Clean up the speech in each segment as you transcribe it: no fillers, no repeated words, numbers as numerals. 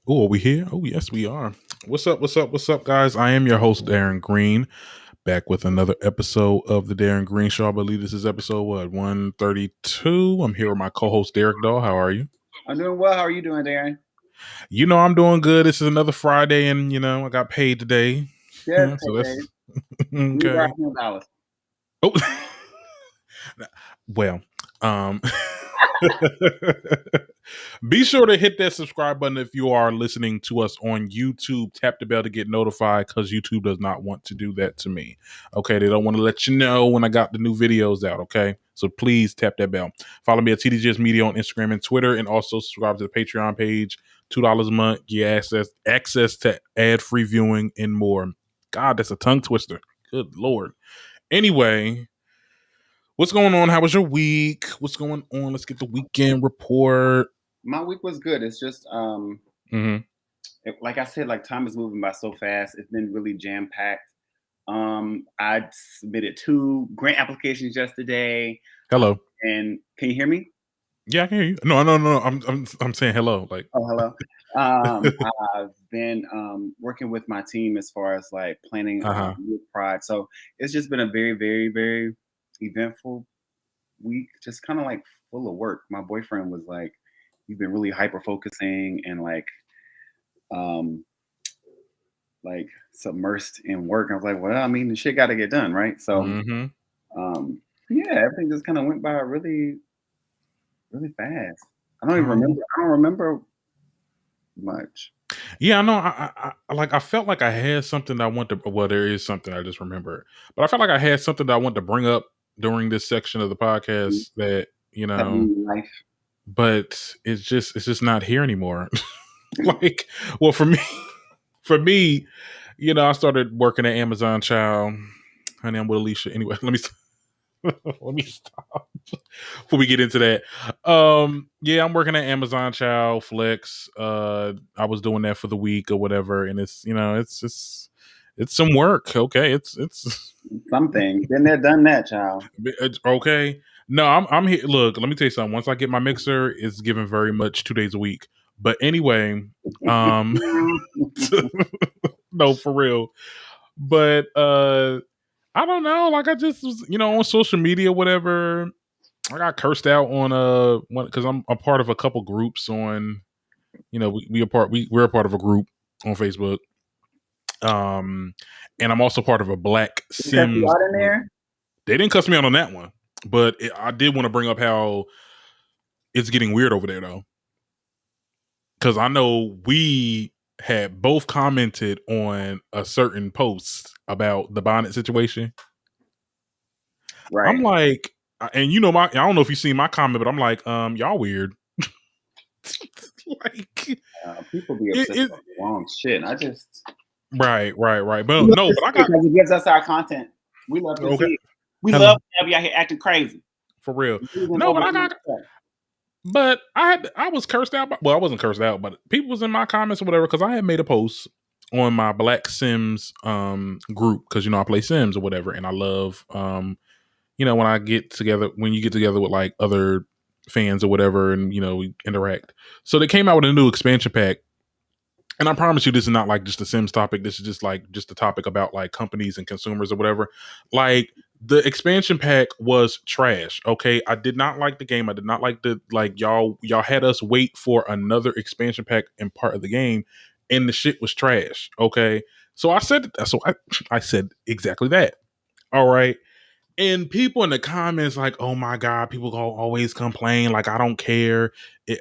Oh, are we here? Oh, yes, we are. What's up? What's up? What's up, guys? I am your host, Darren Green, back with another episode of the Darren Green Show. I believe this is episode 132. I'm here with my co-host Derek Dahl. How are you? I'm doing well. How are you doing, Darren? I'm doing good. This is another Friday, and I got paid today. Yes, So Dave. that's We okay. got $100. Oh, well, um, be sure to hit that subscribe button if you are listening to us on YouTube. Tap the bell to get notified because YouTube does not want to do that to me. Okay, they don't want to let you know when I got the new videos out. Okay, so please tap that bell. Follow me at TDGS Media on Instagram and Twitter, and also subscribe to the Patreon page. $2 a month, get access to ad-free viewing and more. God, that's a tongue twister. Good Lord. Anyway, what's going on? How was your week? What's going on? Let's get the weekend report. My week was good. It's just, like I said, like time is moving by so fast. It's been really jam packed. I submitted 2 grant applications yesterday. Hello. And can you hear me? Yeah, I can hear you. No. I'm saying hello. Like, oh, hello. I've been working with my team as far as like planning Youth Pride. So it's just been a very, very, very eventful week. Just kind of like full of work. My boyfriend was like, "You've been really hyper focusing and like submersed in work." I was like, "Well, I mean, the shit got to get done, right?" So, yeah, everything just kind of went by really, really fast. I don't even remember. I don't remember much. Yeah, I know. I felt like I had something I want to. Well, there is something I just remember, but I felt like I had something that I want to bring up during this section of the podcast that Life. but it's just not here anymore. Like, well, for me, I started working at Amazon Child. Honey, I'm with Alicia. Anyway, let me stop before we get into that. Yeah, I'm working at Amazon Child Flex. I was doing that for the week or whatever, and it's some work. Okay, it's something. Been there, done that, child. It's okay. No, I'm here. Look, let me tell you something. Once I get my mixer, it's given very much 2 days a week. But anyway, no, for real. But I don't know. Like I just was, on social media, whatever. I got cursed out on because I'm a part of a couple groups on. We're a part of a group on Facebook. And I'm also part of a Black Sims. In there? They didn't cuss me out on that one, but I did want to bring up how it's getting weird over there though, because I know we had both commented on a certain post about the bonnet situation. Right. I'm like, and I don't know if you've seen my comment, but I'm like, y'all weird. Like people be upset about the wrong shit. I just right. But no, but I got because it gives us our content. We love to see it. We love to have you out here acting crazy. For real. No, but I was cursed out. I wasn't cursed out, but people was in my comments or whatever because I had made a post on my Black Sims group because I play Sims or whatever, and I love when you get together with like other fans or whatever, and we interact. So they came out with a new expansion pack, and I promise you, this is not like just a Sims topic. This is just a topic about like companies and consumers or whatever. Like the expansion pack was trash. Okay, I did not like the game. I did not like y'all had us wait for another expansion pack in part of the game, and the shit was trash. Okay, so I said exactly that. All right. And people in the comments like, oh my God, people always complain. Like, I don't care.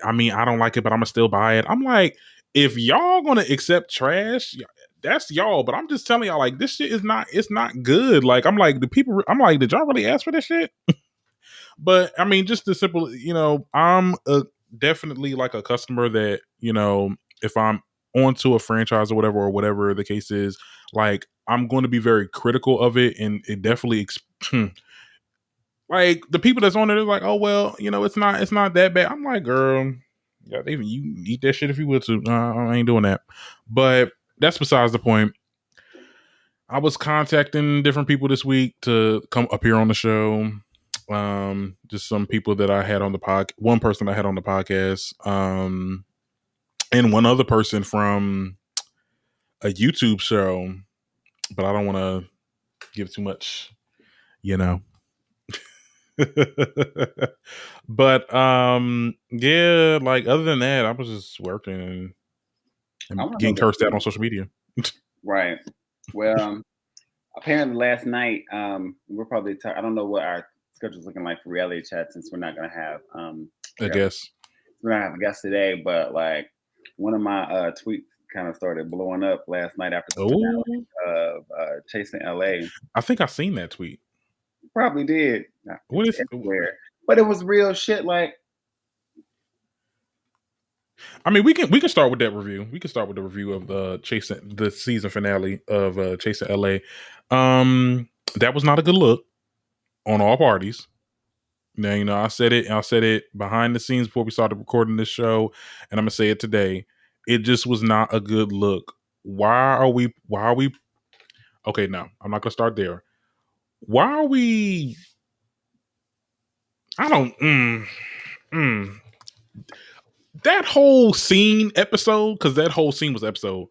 I don't like it, but I'm going to still buy it. I'm like, if y'all going to accept trash, that's y'all. But I'm just telling y'all, like, this shit it's not good. Like, I'm like, did y'all really ask for this shit? But just the simple, I'm definitely like a customer that, if I'm onto a franchise or whatever the case is, like, I'm going to be very critical of it. And it definitely, like the people that's on it is like, oh, well, it's not that bad. I'm like, girl, yeah, even you eat that shit if you would to. I ain't doing that. But that's besides the point. I was contacting different people this week to come up here on the show. Just some people that I had on the podcast. One person I had on the podcast. and one other person from a YouTube show, but I don't want to give too much, you know. But yeah, like other than that, I was just working and getting cursed out on social media. Right. Well, apparently last night, we're probably I don't know what our schedule's looking like for reality chat, since we're not gonna have I guess we're not having guests today, but like one of my tweets kind of started blowing up last night after the finale of Chasing LA. I think I seen that tweet. Probably did. What It's is everywhere. But it was real shit. Like, I mean, we can start with that review. We can start with the review of the season finale of Chasing LA. That was not a good look on all parties. Now, you know, I said it behind the scenes before we started recording this show, and I'm gonna say it today. It just was not a good look. Why are we okay, now I'm not gonna start there. Why are we I don't that whole scene episode, because that whole scene was episode,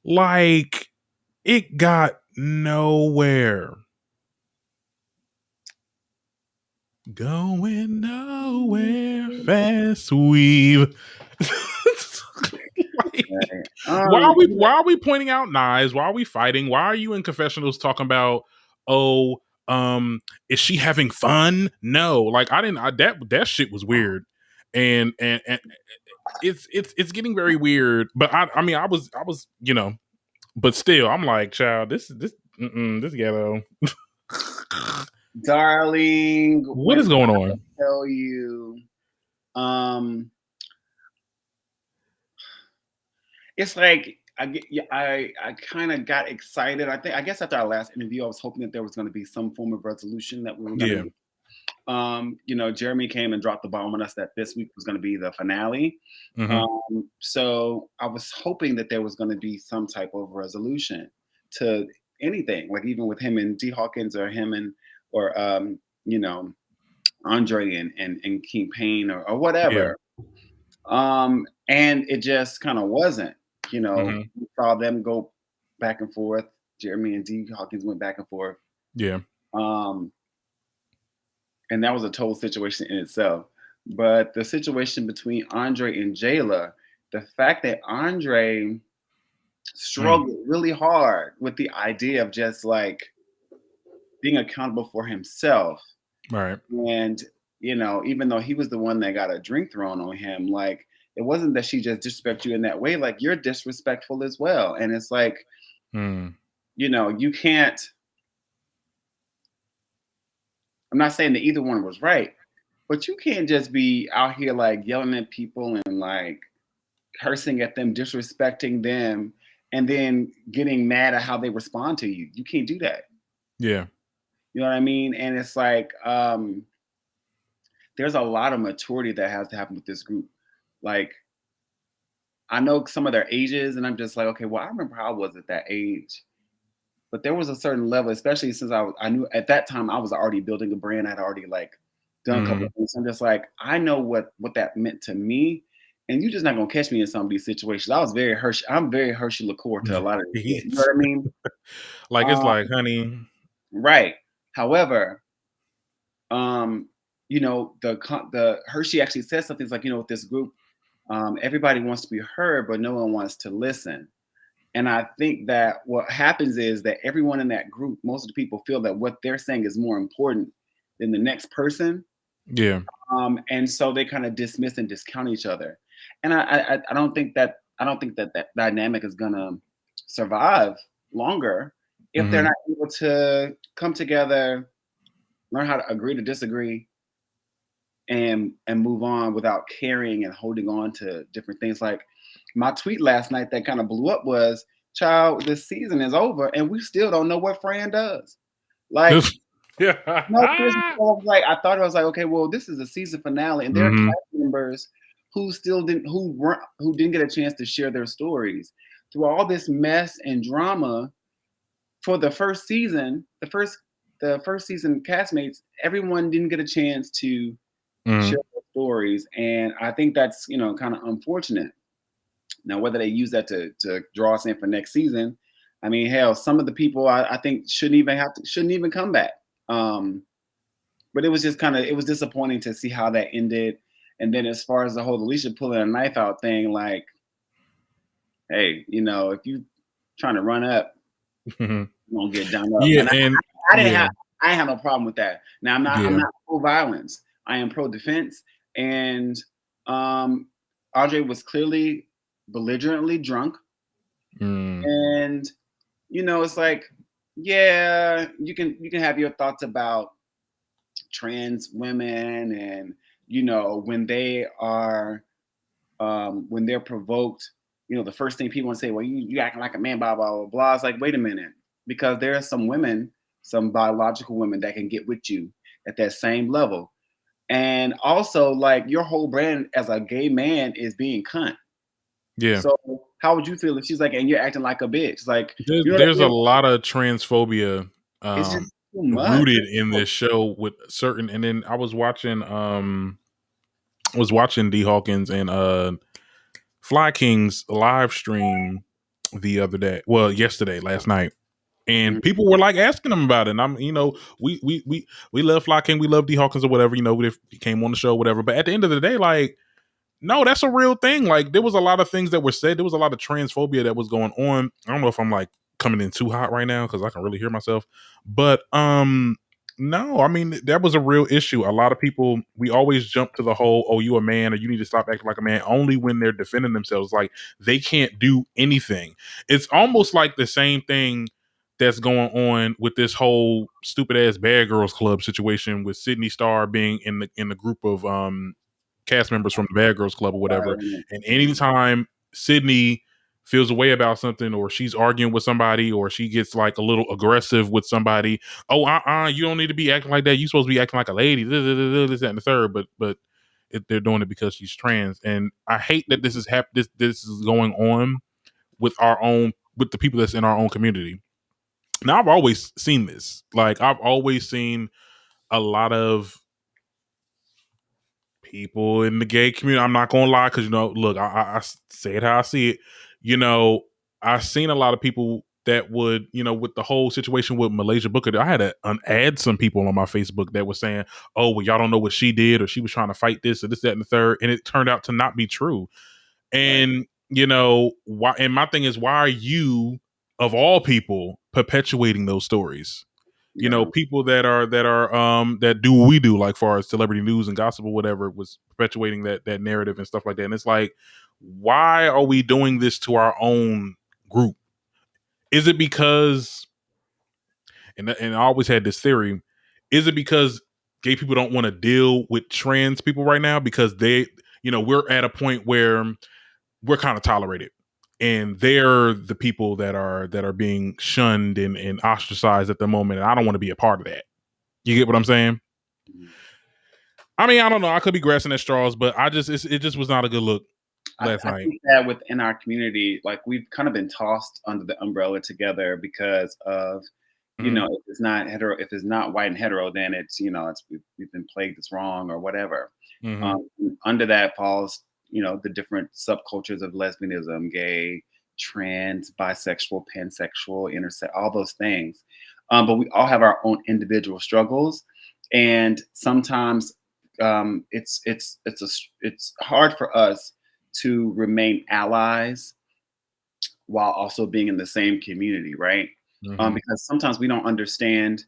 like, it got nowhere. Going nowhere, fast weave. Like, why are we pointing out knives? Why are we fighting? Why are you in confessionals talking about, oh, is she having fun? No, like that shit was weird, and it's getting very weird. But I mean I was you know, but still I'm like, child, this ghetto. darling, What is going on? Tell you, it's like I kind of got excited. I guess after our last interview, I was hoping that there was going to be some form of resolution that we were going to. You know, Jeremy came and dropped the bomb on us that this week was going to be the finale. So I was hoping that there was going to be some type of resolution to anything, like even with him and D Hawkins, or him and you know, Andre and King Payne, or whatever. And it just kind of wasn't. You know, we saw them go back and forth. Jeremy and D Hawkins went back and forth. Yeah. And that was a total situation in itself. But the situation between Andre and Jayla, the fact that Andre struggled really hard with the idea of just like being accountable for himself. Right. And, you know, even though he was the one that got a drink thrown on him, like, it wasn't that she just disrespected you in that way. Like, you're disrespectful as well. And it's like, you know, you can't. I'm not saying that either one was right, but you can't just be out here like yelling at people and like cursing at them, disrespecting them, and then getting mad at how they respond to you. You can't do that. Yeah. You know what I mean? And it's like, there's a lot of maturity that has to happen with this group. Like, I know some of their ages, and I'm just like, okay, well, I remember how I was at that age. But there was a certain level, especially since I knew at that time I was already building a brand. I'd already like done a couple of things. So I'm just like, I know what that meant to me. And you're just not gonna catch me in some of these situations. I'm very Hershey liqueur to a lot of these. You know what I mean? Like, it's like, honey. Right. However, you know, the Hershey actually says something. It's like, you know, with this group, everybody wants to be heard, but no one wants to listen. And I think that what happens is that everyone in that group, most of the people feel that what they're saying is more important than the next person. Yeah. And so they kind of dismiss and discount each other. And I don't think that that dynamic is gonna survive longer if they're not able to come together, learn how to agree to disagree, and move on without carrying and holding on to different things. Like, my tweet last night that kind of blew up was, child, this season is over and we still don't know what Fran does. Like, no, like, I thought it was like, okay, well, this is a season finale, and there are cast members who didn't get a chance to share their stories through all this mess and drama for the first season. The first season castmates, everyone didn't get a chance to share their stories, and I think that's, you know, kind of unfortunate. Now, whether they use that to draw us in for next season, I mean, hell, some of the people I think shouldn't even come back. But it was just it was disappointing to see how that ended. And then as far as the whole Alicia pulling a knife out thing, like, hey, if you trying to run up, you're gonna get done up. Yeah, and I didn't have no problem with that. Now I'm not pro violence. I am pro defense. And Audrey was clearly belligerently drunk. And it's like, yeah, you can have your thoughts about trans women and when they are when they're provoked, the first thing people want to say, well, you acting like a man, blah blah blah blah. It's like, wait a minute, because there are some women, some biological women that can get with you at that same level. And also, like, your whole brand as a gay man is being cunt. Yeah. So how would you feel if she's like, and you're acting like a bitch? Like, there's a lot of transphobia it's just too much. Rooted in this show with certain. And then I was watching D Hawkins and Fly King's live stream the other day. Well, last night. And people were like asking him about it. And I'm, we love Fly King, we love D Hawkins or whatever, if he came on the show, whatever. But at the end of the day, like, no, that's a real thing. Like, there was a lot of things that were said. There was a lot of transphobia that was going on. I don't know if I'm like coming in too hot right now because I can really hear myself. But no, I mean, that was a real issue. A lot of people, we always jump to the whole, oh, you a man or you need to stop acting like a man, only when they're defending themselves. Like, they can't do anything. It's almost like the same thing that's going on with this whole stupid ass Bad Girls Club situation with Sydney Starr being in the group of cast members from the Bad Girls Club or whatever. And anytime Sydney feels a way about something, or she's arguing with somebody, or she gets like a little aggressive with somebody, oh, you don't need to be acting like that. You're supposed to be acting like a lady. This, that, and the third. But they're doing it because she's trans. And I hate that this is this is going on with the people that's in our own community. Now, I've always seen this. Like, I've always seen a lot of people in the gay community. I'm not gonna lie, because look, I say it how I see it. I've seen a lot of people that would, with the whole situation with Malaysia Booker. I had to add some people on my Facebook that were saying, "Oh, well, y'all don't know what she did, or she was trying to fight this, or this, that, and the third," and it turned out to not be true. And why? And my thing is, why are you, of all people, perpetuating those stories? People that do what we do, like far as celebrity news and gossip or whatever, was perpetuating that narrative and stuff like that. And it's like, why are we doing this to our own group? Is it because, and I always had this theory, is it because gay people don't want to deal with trans people right now because we're at a point where we're kind of tolerated, and they're the people that are being shunned and ostracized at the moment, and I don't want to be a part of that. You get what I'm saying? I mean, I don't know. I could be grasping at straws, but it just was not a good look last night. I think that within our community, like, we've kind of been tossed under the umbrella together because of, if it's not hetero, if it's not white and hetero, then it's, we've been plagued as wrong or whatever. Under that falls, the different subcultures of lesbianism, gay, trans, bisexual, pansexual, intersex, all those things. But we all have our own individual struggles, and sometimes it's hard for us to remain allies while also being in the same community, right? Because sometimes we don't understand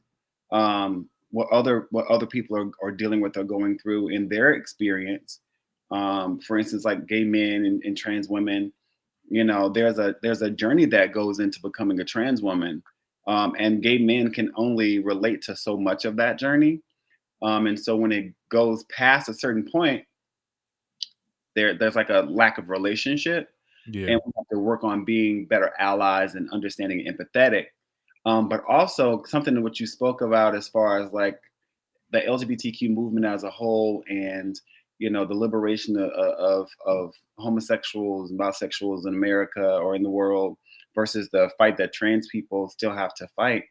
what other people are dealing with or going through in their experience. For instance, like gay men and trans women, there's a journey that goes into becoming a trans woman, and gay men can only relate to so much of that journey. And so when it goes past a certain point, there's like a lack of relationship, and we have to work on being better allies and understanding and empathetic. But also something that what you spoke about as far as like the LGBTQ movement as a whole, and the liberation of homosexuals and bisexuals in America or in the world versus the fight that trans people still have to fight,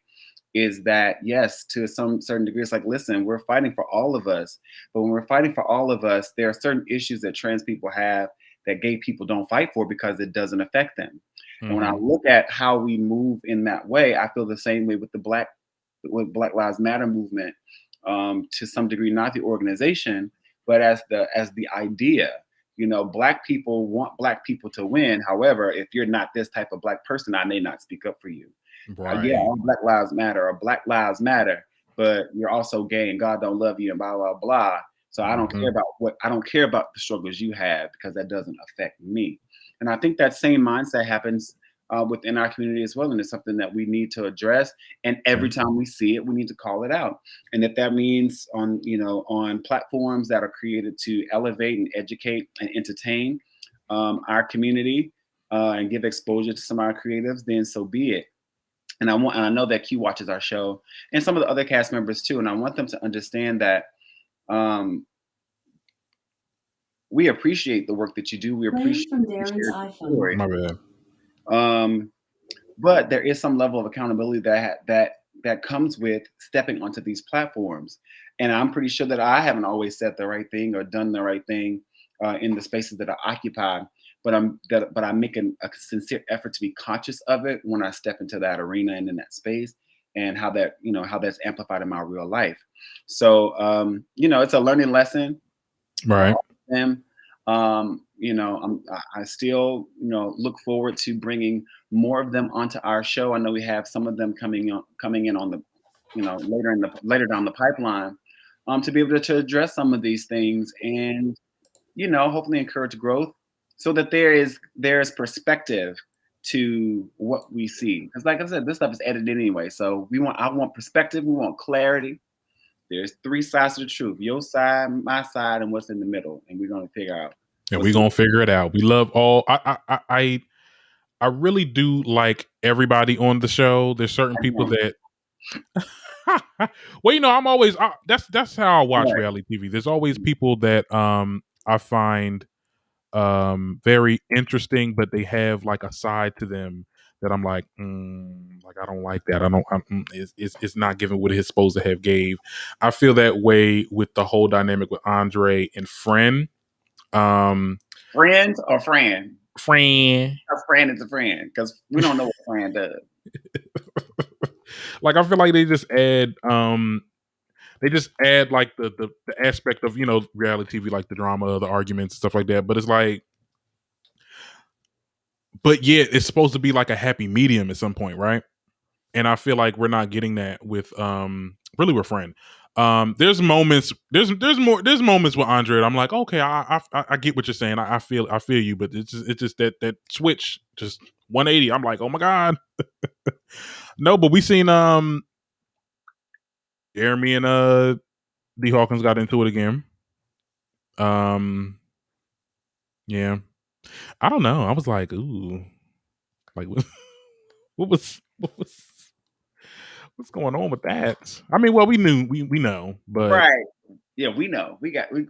is that, yes, to some certain degree, it's like, listen, we're fighting for all of us. But when we're fighting for all of us, there are certain issues that trans people have that gay people don't fight for because it doesn't affect them. And when I look at how we move in that way, I feel the same way with the Black Lives Matter movement, to some degree, not the organization, but as the idea. Black people want Black people to win. However, if you're not this type of Black person, I may not speak up for you. Right. Yeah, all Black Lives Matter, or Black Lives Matter, but you're also gay and God don't love you and blah blah blah. So I don't care about the struggles you have, because that doesn't affect me. And I think that same mindset happens within our community as well, and it's something that we need to address. And every time we see it, we need to call it out. And if that means on platforms that are created to elevate and educate and entertain our community and give exposure to some of our creatives, then so be it. And I know that Q watches our show, and some of the other cast members too. And I want them to understand that we appreciate the work that you do. We appreciate the story. My bad. But there is some level of accountability that comes with stepping onto these platforms. And I'm pretty sure that I haven't always said the right thing or done the right thing in the spaces that I occupy. But I'm making a sincere effort to be conscious of it when I step into that arena and in that space, and how that's amplified in my real life. So it's a learning lesson. Right. I still look forward to bringing more of them onto our show. I know we have some of them coming in on the later down the pipeline, to be able to address some of these things, and hopefully encourage growth, so that there is perspective to what we see. Because like I said, this stuff is edited anyway. So I want perspective, we want clarity. There's three sides to the truth: your side, my side, and what's in the middle. And we're gonna figure out. And we're gonna figure it out. We love all. I really do like everybody on the show. There's certain people that. Well, I'm always. That's how I watch reality TV. There's always people that I find very interesting, but they have like a side to them that I'm like I don't like that. It's not giving what it's supposed to have gave. I feel that way with the whole dynamic with Andre and Friend. Friends or Fran? Fran. A friend is a friend, because we don't know what Fran does. Like, I feel like they just add like the aspect of reality TV, like the drama, the arguments, stuff like that. But it's like, but yeah, it's supposed to be like a happy medium at some point, right? And I feel like we're not getting that with really with Friend. There's moments there's moments with Andre. I'm like, okay, I get what you're saying. I feel you, but it's just that switch, just 180. I'm like, oh my God. No, but we seen Jeremy and D Hawkins got into it again. Yeah. I don't know. I was like, ooh. Like what's going on with that? I mean, well, we know, but right. Yeah, we know. We got this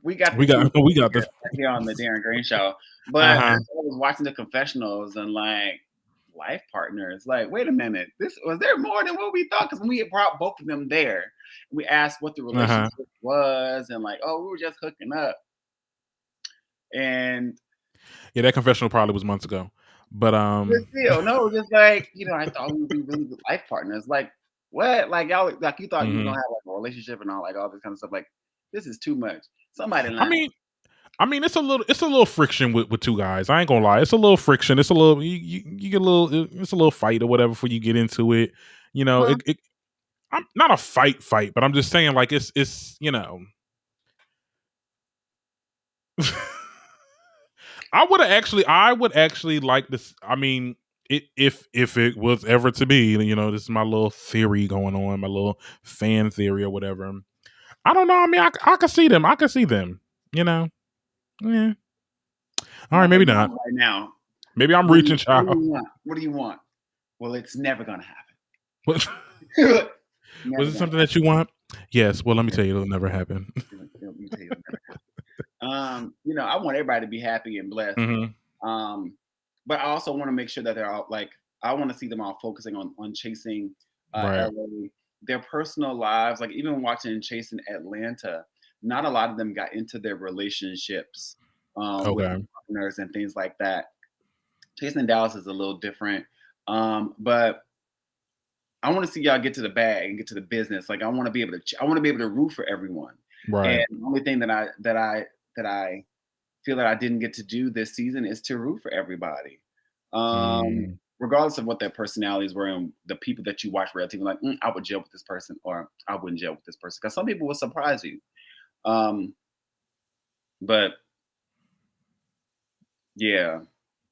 here on the Darren Green Show. But I was watching the confessionals and like life partners. Like, wait a minute, was there more than what we thought? Because when we had brought both of them there, we asked what the relationship was, and like, oh, we were just hooking up. And yeah, that confessional probably was months ago. But no, just like I thought we would be really good life partners. Like, what? Like y'all, like you thought you were gonna have like a relationship and all this kind of stuff. Like, this is too much. Somebody lying. I mean, it's a little friction with two guys. I ain't gonna lie, it's a little friction. It's a little you get a little. It's a little fight or whatever before you get into it. I'm not a fight, but I'm just saying, like, it's I would actually like this. I mean, if it was ever to be, this is my little theory going on, my little fan theory or whatever. I don't know. I mean, I could see them. Yeah. All right, maybe not. Right now. Maybe I'm reaching, child. What do you want? Well, it's never gonna happen. Was it something that you want? Yes. Well, let me tell you, it'll never happen. I want everybody to be happy and blessed. Mm-hmm. But I also want to make sure that they're all like, I want to see them all focusing on chasing LA, their personal lives. Like, even watching Chasing Atlanta, not a lot of them got into their relationships with partners and things like that. Chasing Dallas is a little different, but I want to see y'all get to the bag and get to the business. Like I want to be able to root for everyone. Right. And the only thing that I feel that I didn't get to do this season is to root for everybody. Regardless of what their personalities were and the people that you watch relatively like, I would jail with this person or I wouldn't jail with this person. Because some people will surprise you. But yeah,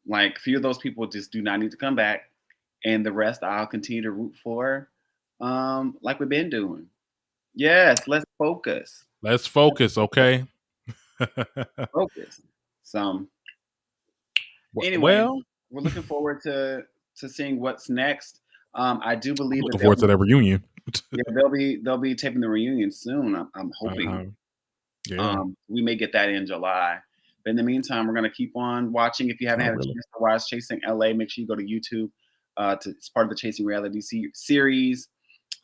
like a few of those people just do not need to come back. And the rest I'll continue to root for, like we've been doing. Yes, let's focus. Let's focus, okay? Focus. So anyway, well, we're looking forward to seeing what's next. I do believe looking forward to that reunion. Yeah, they'll be taping the reunion soon. I'm hoping. Yeah. We may get that in July. But in the meantime, we're gonna keep on watching. If you haven't had a chance to watch Chasing LA, make sure you go to YouTube. It's part of the Chasing Reality series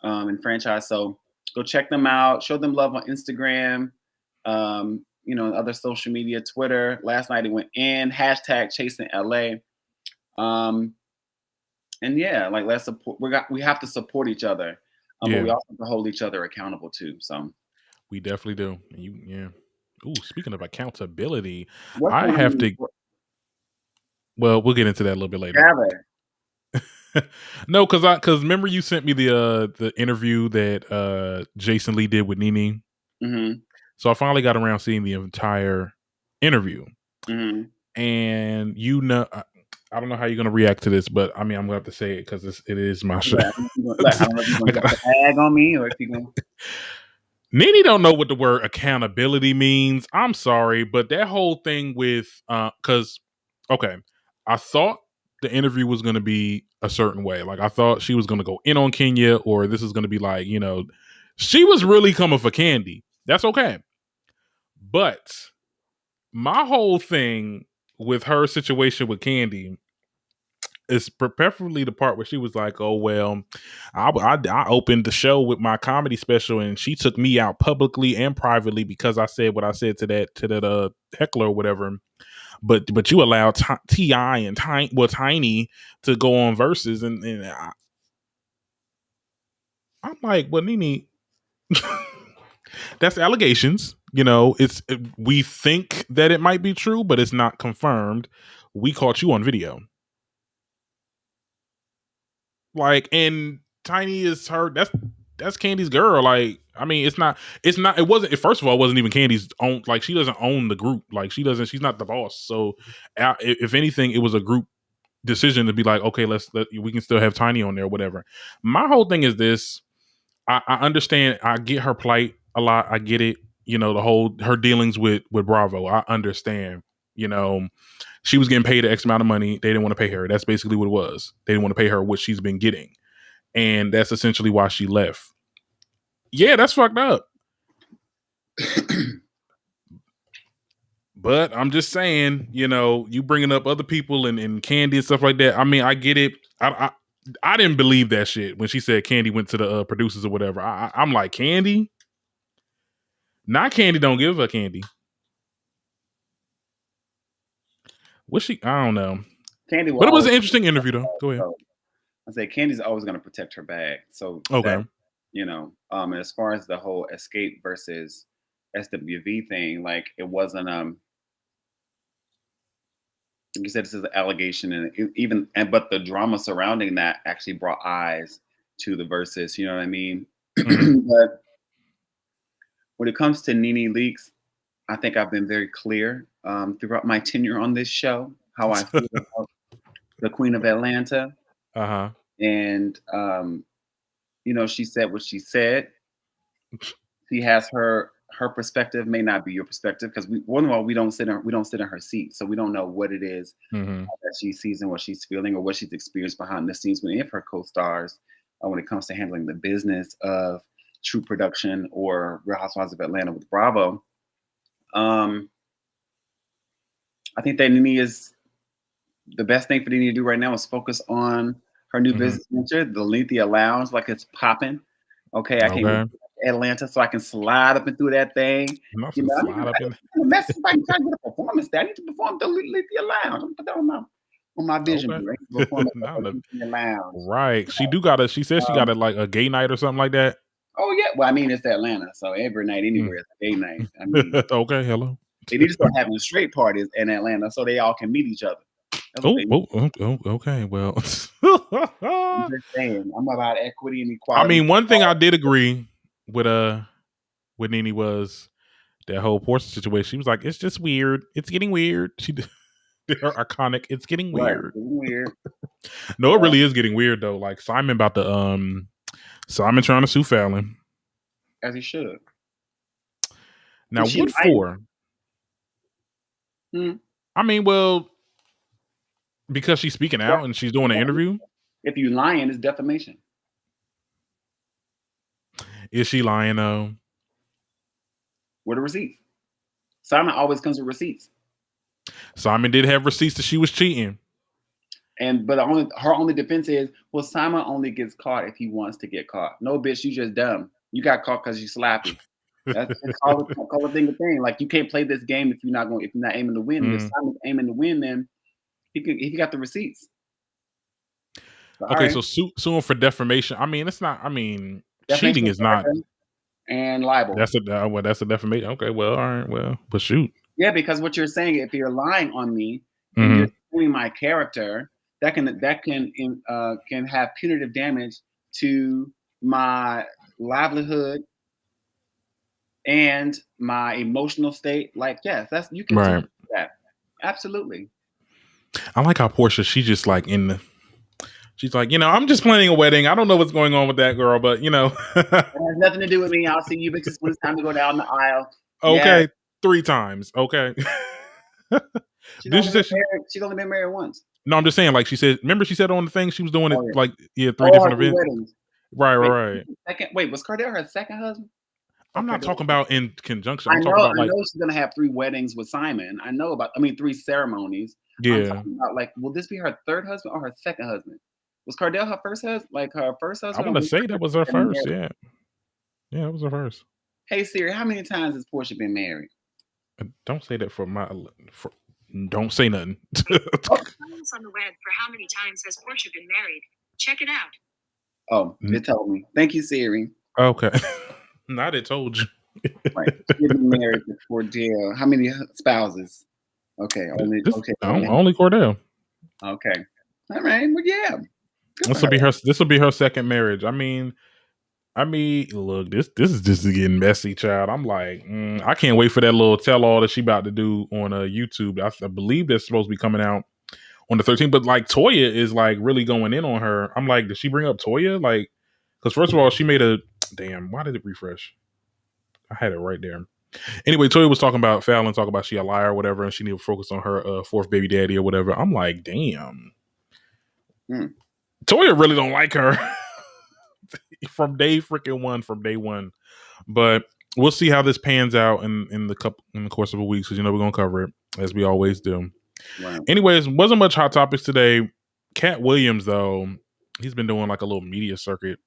and franchise. So go check them out. Show them love on Instagram. Other social media, Twitter. Last night it went in #Chasing LA. And yeah, like let's support. We have to support each other, but we also have to hold each other accountable too. So we definitely do. Ooh, speaking of accountability, I have to. Well, we'll get into that a little bit later. No, because remember you sent me the interview that Jason Lee did with Nene. Mm-hmm. So I finally got around seeing the entire interview, and I don't know how you're going to react to this, but I mean, I'm going to have to say it because it is my show. I don't know if you're going to tag on me or if you're going to. Nene don't know what the word accountability means. I'm sorry, but that whole thing with I thought the interview was going to be a certain way. Like I thought she was going to go in on Kenya, or this is going to be like, she was really coming for Candy. That's okay. But my whole thing with her situation with Candy is preferably the part where she was like, "Oh well, I opened the show with my comedy special, and she took me out publicly and privately because I said what I said to that heckler or whatever." But you allowed T.I. and Tiny to go on Verzuz, and I'm like, well, Nene, that's allegations. We think that it might be true, but it's not confirmed. We caught you on video. Like, and Tiny is her. That's Candy's girl. Like, I mean, it wasn't. First of all, it wasn't even Candy's own. Like, she doesn't own the group. Like, she's not the boss. So, if anything, it was a group decision to be like, okay, we can still have Tiny on there, whatever. My whole thing is this. I understand. I get her plight a lot. I get it. Her dealings with Bravo. I understand. She was getting paid X amount of money. They didn't want to pay her. That's basically what it was. They didn't want to pay her what she's been getting. And that's essentially why she left. Yeah, that's fucked up. But I'm just saying, you bringing up other people and Candy and stuff like that. I mean, I get it. I didn't believe that shit when she said Candy went to the producers or whatever. I'm like, Candy? Not Candy don't give a Candy. Was she? I don't know. Candy, but it was an interesting interview though. Go ahead. I say Candy's always going to protect her bag. So okay, as far as the whole escape versus SWV thing, like it wasn't like you said, this is an allegation, and but the drama surrounding that actually brought eyes to the Verzuz. You know what I mean? But when it comes to Nene Leakes, I think I've been very clear throughout my tenure on this show how I feel about the Queen of Atlanta. And she said what she said. She has her perspective may not be your perspective because we don't sit in her seat, so we don't know what it is that she sees and what she's feeling or what she's experienced behind the scenes with any of her co-stars when it comes to handling the business of true production or Real Housewives of Atlanta with Bravo. I think that Nene is the best thing for Nene to do right now is focus on her new business venture, the Lethea Lounge, like it's popping. Okay, I can't wait Atlanta so I can slide up and through that thing. You know, slide up in. I'm messing if I can try to get a performance there. I need to perform the Lithia Lounge. I'm put that on my vision board. I need to perform at the Lithia Lounge. Right. She do got a. She said she got a like a gay night or something like that. Oh yeah. Well, I mean it's Atlanta, so every night anywhere is a gay night. I mean, okay. Hello. They need to start having straight parties in Atlanta so they all can meet each other. Okay. Well, I'm just saying, I'm about equity and equality. I mean, one thing I did agree with Nene was that whole Portia situation. She was like, "It's just weird. It's getting weird." She did her iconic. It's getting weird. Right, weird. No, it really is getting weird though. Like Simon Simon trying to sue Fallon, as he should. Now, what for? I mean, well, because she's speaking out and she's doing an interview. If you lying, it's defamation. Is she lying though? With a receipt. Simon always comes with receipts. Simon did have receipts that she was cheating. But her only defense is, well, Simon only gets caught if he wants to get caught. No, bitch, you just dumb. You got caught because you slappy. That's call a thing a thing. Like you can't play this game if you're not aiming to win. If Simon's aiming to win, then he got the receipts. But, okay, so suing for defamation. I mean, it's not. I mean, cheating is not. And libel. That's a defamation. Okay, well, all right, well, but shoot. Yeah, because what you're saying, if you're lying on me, and you're suing my character, that can have punitive damage to my livelihood and my emotional state. Like, yes, you can do that. Absolutely. I like how Portia, she's just like she's like, I'm just planning a wedding. I don't know what's going on with that girl, but it has nothing to do with me. I'll see you bitches when it's time to go down the aisle. Okay, 3 times. Okay. She's only been married once. No, I'm just saying, like she said. Remember, she said on the thing she was doing 3 different events. Weddings. Right. Was Cardell her second husband? I'm not talking about in conjunction. I know she's gonna have 3 weddings with Simon. 3 ceremonies. Yeah. I'm talking about will this be her third husband or her second husband? Was Cardell her first husband? Like her first husband? I'm gonna say that was her first. Yeah, that was her first. Hey Siri, how many times has Portia been married? Don't say that don't say nothing. On the web for how many times has Portia been married? Check it out. Oh, it told me. Thank you, Siri. Okay. Not it told you. Right. She's been married to Cordell. How many spouses? Okay. Only Cordell. Okay. All right. Well, yeah. This will be her second marriage. I mean, look, this is just getting messy, child. I'm like, I can't wait for that little tell-all that she about to do on YouTube. I believe that's supposed to be coming out on the 13th. But like Toya is like really going in on her. I'm like, did she bring up Toya? Like, because first of all, she made why did it refresh? I had it right there. Anyway, Toya was talking about Fallon, talking about she a liar or whatever, and she need to focus on her 4th baby daddy or whatever. I'm like, damn. Toya really don't like her. from day one. But we'll see how this pans out in the course of a week, because we're gonna cover it as we always do. Wow. Anyways, wasn't much hot topics today. Cat Williams, though, he's been doing like a little media circuit.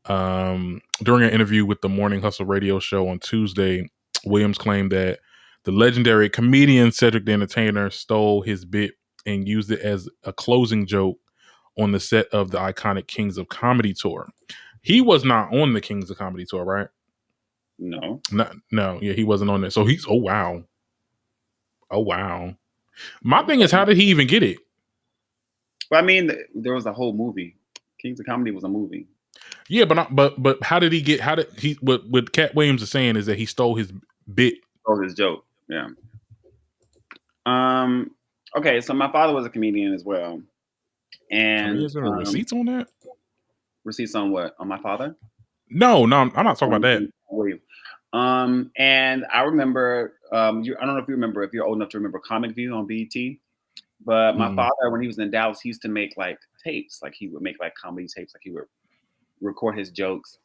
During an interview with the Morning Hustle radio show on Tuesday, Williams claimed that the legendary comedian Cedric the Entertainer stole his bit and used it as a closing joke on the set of the iconic Kings of Comedy tour. He was not on the Kings of Comedy tour, right? No. Yeah, he wasn't on it. So he's, oh wow. My thing is, how did he even get it? Well, I mean, there was a whole movie. Kings of Comedy was a movie. Yeah, but how did he what Cat Williams is saying is that he stole his bit. Stole his joke. Yeah. Okay, so my father was a comedian as well. And is there receipts on that? Receipts on what? On my father? No, I'm not talking about that. And I remember, I don't know if you remember, if you're old enough to remember Comic View on BET, but my father, when he was in Dallas, he used to make like tapes. Like he would make like comedy tapes. Like he would record his jokes.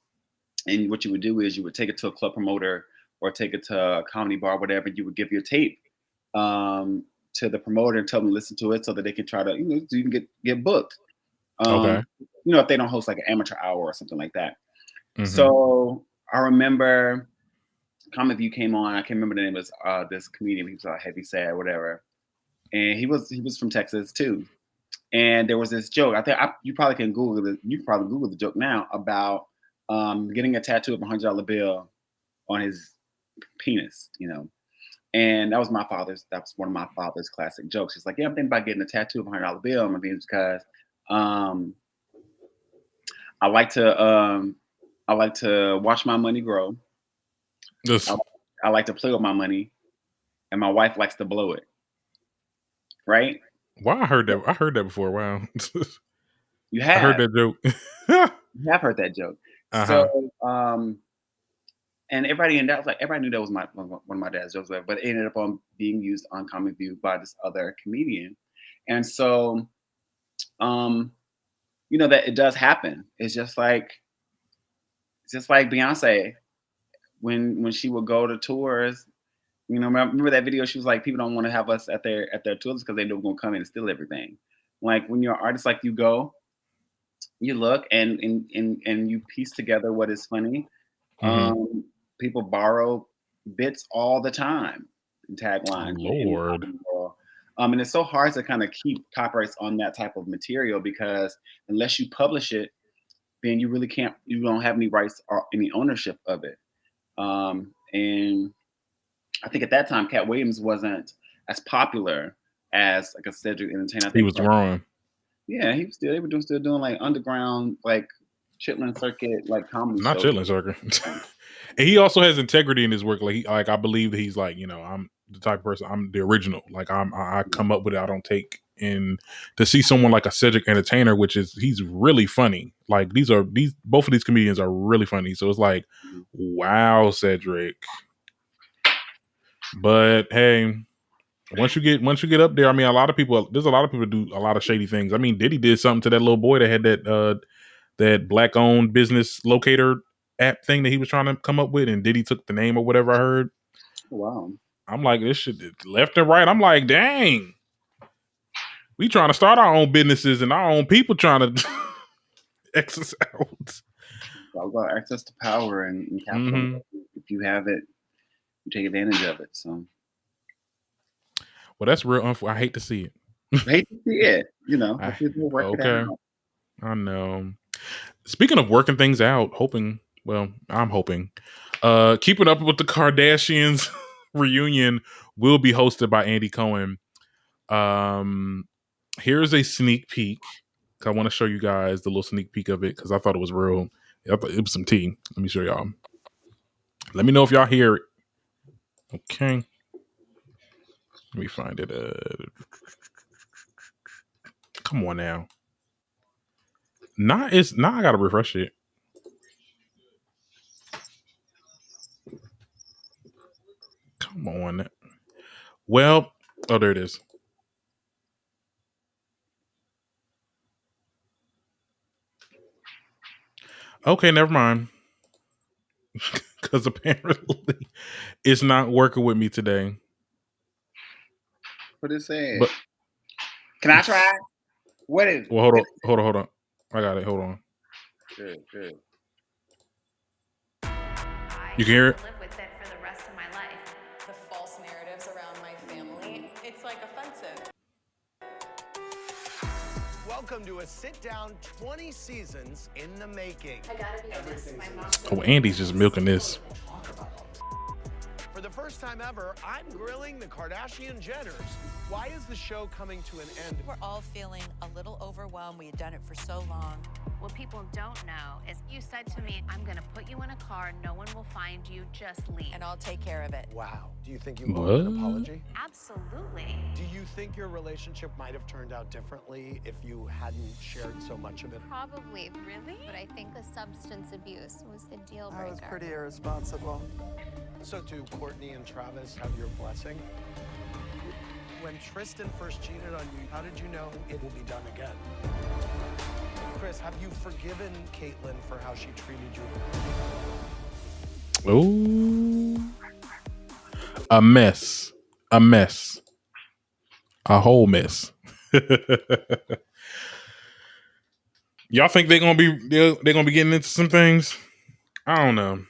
And what you would do is you would take it to a club promoter or take it to a comedy bar, whatever. You would give your tape to the promoter and tell them to listen to it so that they can try to, so you can get booked. Okay. If they don't host like an amateur hour or something like that. Mm-hmm. So I remember Comic View came on. I can't remember the name of this comedian. He was Heavy Sad, whatever. And he was from Texas too. And there was this joke. I think you probably can Google it. You can probably Google the joke now about getting a tattoo of a $100 bill on his penis, you know. And that was one of my father's classic jokes. He's like, yeah, I'm thinking about getting a tattoo of a $100 bill on my penis because I like to watch my money grow. Yes. I like to play with my money, and my wife likes to blow it. Right? Wow, I heard that before. Wow. You have. I heard that joke. You have heard that joke. Uh-huh. So, and everybody knew that was one of my dad's jokes, but it ended up on being used on Comic View by this other comedian. And so, that it does happen. It's just like Beyonce when she would go to tours. You know, remember that video? She was like, people don't want to have us at their tours because they know we're gonna come in and steal everything. Like when you're an artist, like you go, you look and you piece together what is funny. Mm-hmm. People borrow bits all the time and taglines. Lord. And it's so hard to kind of keep copyrights on that type of material because unless you publish it, then you really can't. You don't have any rights or any ownership of it. And I think at that time, Cat Williams wasn't as popular as like a Cedric Entertainer. He was growing. Yeah, he was still. They were still doing like underground, like Chitlin Circuit, like comedy. Not shows. Chitlin Circuit. And he also has integrity in his work. Like I believe that he's like, I'm the type of person. I'm the original. Like I come up with it. I don't take in to see someone like a Cedric Entertainer, which is he's really funny. Like both of these comedians are really funny. So it's like, wow, Cedric. But hey, once you get up there, I mean, there's a lot of people do a lot of shady things. I mean, Diddy did something to that little boy that had that black owned business locator app thing that he was trying to come up with, and Diddy took the name or whatever. I heard. Wow. I'm like, this shit left and right. I'm like, dang, we trying to start our own businesses and our own people trying to exercise. It's all about access to power and capital. Mm-hmm. If you have it, you take advantage of it. So, well, that's real. I hate to see it. I hate to see it. Okay. I know. Speaking of working things out, I'm hoping. Keeping Up with the Kardashians reunion will be hosted by Andy Cohen. Here's a sneak peek. I want to show you guys the little sneak peek of it because I thought it was real. I thought it was some tea. Let me show y'all. Let me know if y'all hear it. Okay. Let me find it. Come on now. Now I gotta refresh it. Come on. Well, oh, there it is. Okay, never mind. Because apparently it's not working with me today. What is it? Can I try? What is? Well, hold on. I got it. Hold on. Good. You can hear it? Live with it for the rest of my life. The false narratives around my family, it's like offensive. Welcome to a sit-down 20 seasons in the making. I gotta be honest, my mom. Oh, Andy's just milking this. For the first time ever, I'm grilling the Kardashian Jenners. Why is the show coming to an end? We're all feeling a little overwhelmed. We had done it for so long. What people don't know is you said to me, I'm going to put you in a car. No one will find you. Just leave. And I'll take care of it. Wow. Do you think you owe an apology? Absolutely. Do you think your relationship might have turned out differently if you hadn't shared so much of it? Probably. Really? But I think the substance abuse was the deal breaker. I was pretty irresponsible. So do Courtney and Travis have your blessing? When Tristan first cheated on you, how did you know it will be done again? Chris, have you forgiven Caitlyn for how she treated you? Oh, a mess, a whole mess. Y'all think they're gonna be getting into some things? I don't know.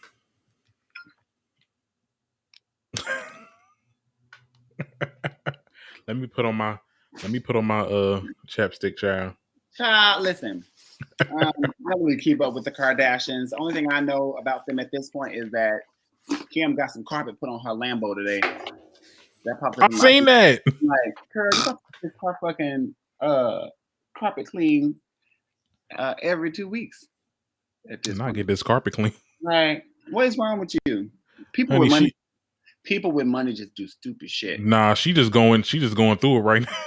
Let me put on my chapstick, child. Child, listen. I don't really keep up with the Kardashians. The only thing I know about them at this point is that Kim got some carpet put on her Lambo today. That popped up. I've seen that. I'm like, girl, you got this car fucking carpet clean every 2 weeks. And I get this carpet clean. Right. What is wrong with you? People Honey, with money. People with money just do stupid shit. Nah, she just going through it right now.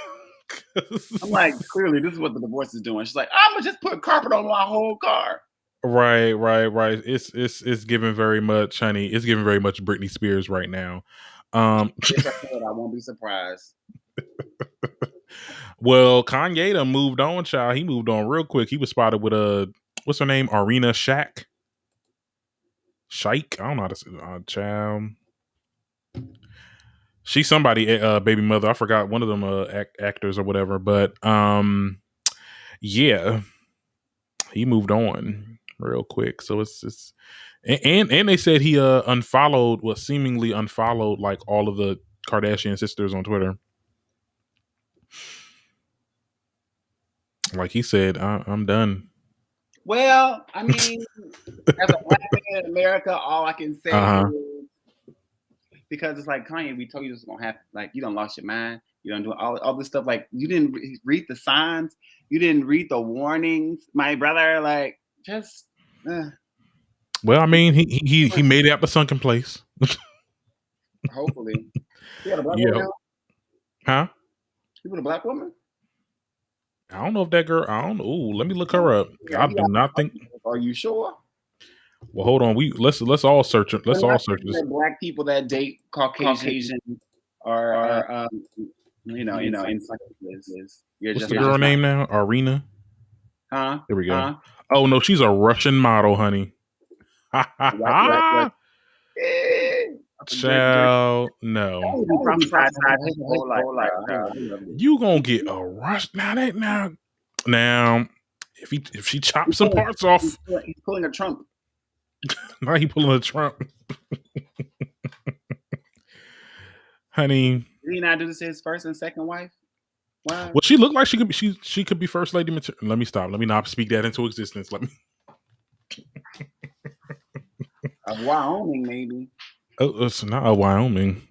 I'm like, clearly, this is what the divorce is doing. She's like, I'm gonna just put carpet on my whole car. Right. It's giving very much, honey. It's giving very much Britney Spears right now. I won't be surprised. Well, Kanye done moved on, child. He moved on real quick. He was spotted with what's her name? Arena Shike. I don't know how to say child. She's somebody, baby mother. I forgot one of them actors or whatever. But yeah, he moved on real quick. So it's and they said he seemingly unfollowed like all of the Kardashian sisters on Twitter. Like he said, I'm done. Well, I mean, as a black man in America, all I can say is, because it's like, Kanye, we told you this was gonna happen. Like, you done lost your mind. You done do all this stuff. Like, you didn't read the signs. You didn't read the warnings, my brother. Like, just. Well, I mean, he made it out the sunken place. Hopefully, he had a black woman. Huh? He was a black woman. I don't know if that girl. I don't know. Ooh, let me look her up. I do not think. Are you sure? Well, hold on. Let's all search it. Let's all search this. Black people that date Caucasian are in is. What's the girl name now? Arena. Huh? There we go. Oh no, she's a Russian model, honey. Child, no. You gonna get a rush now. If she chops some parts off, he's pulling a Trump. Now he pulling a Trump, honey. Did he not do this to his first and second wife? Wow. Well, she looked like she could be first lady material. Let me stop. Let me not speak that into existence. Let me. Of Wyoming, maybe. Oh, it's not a Wyoming.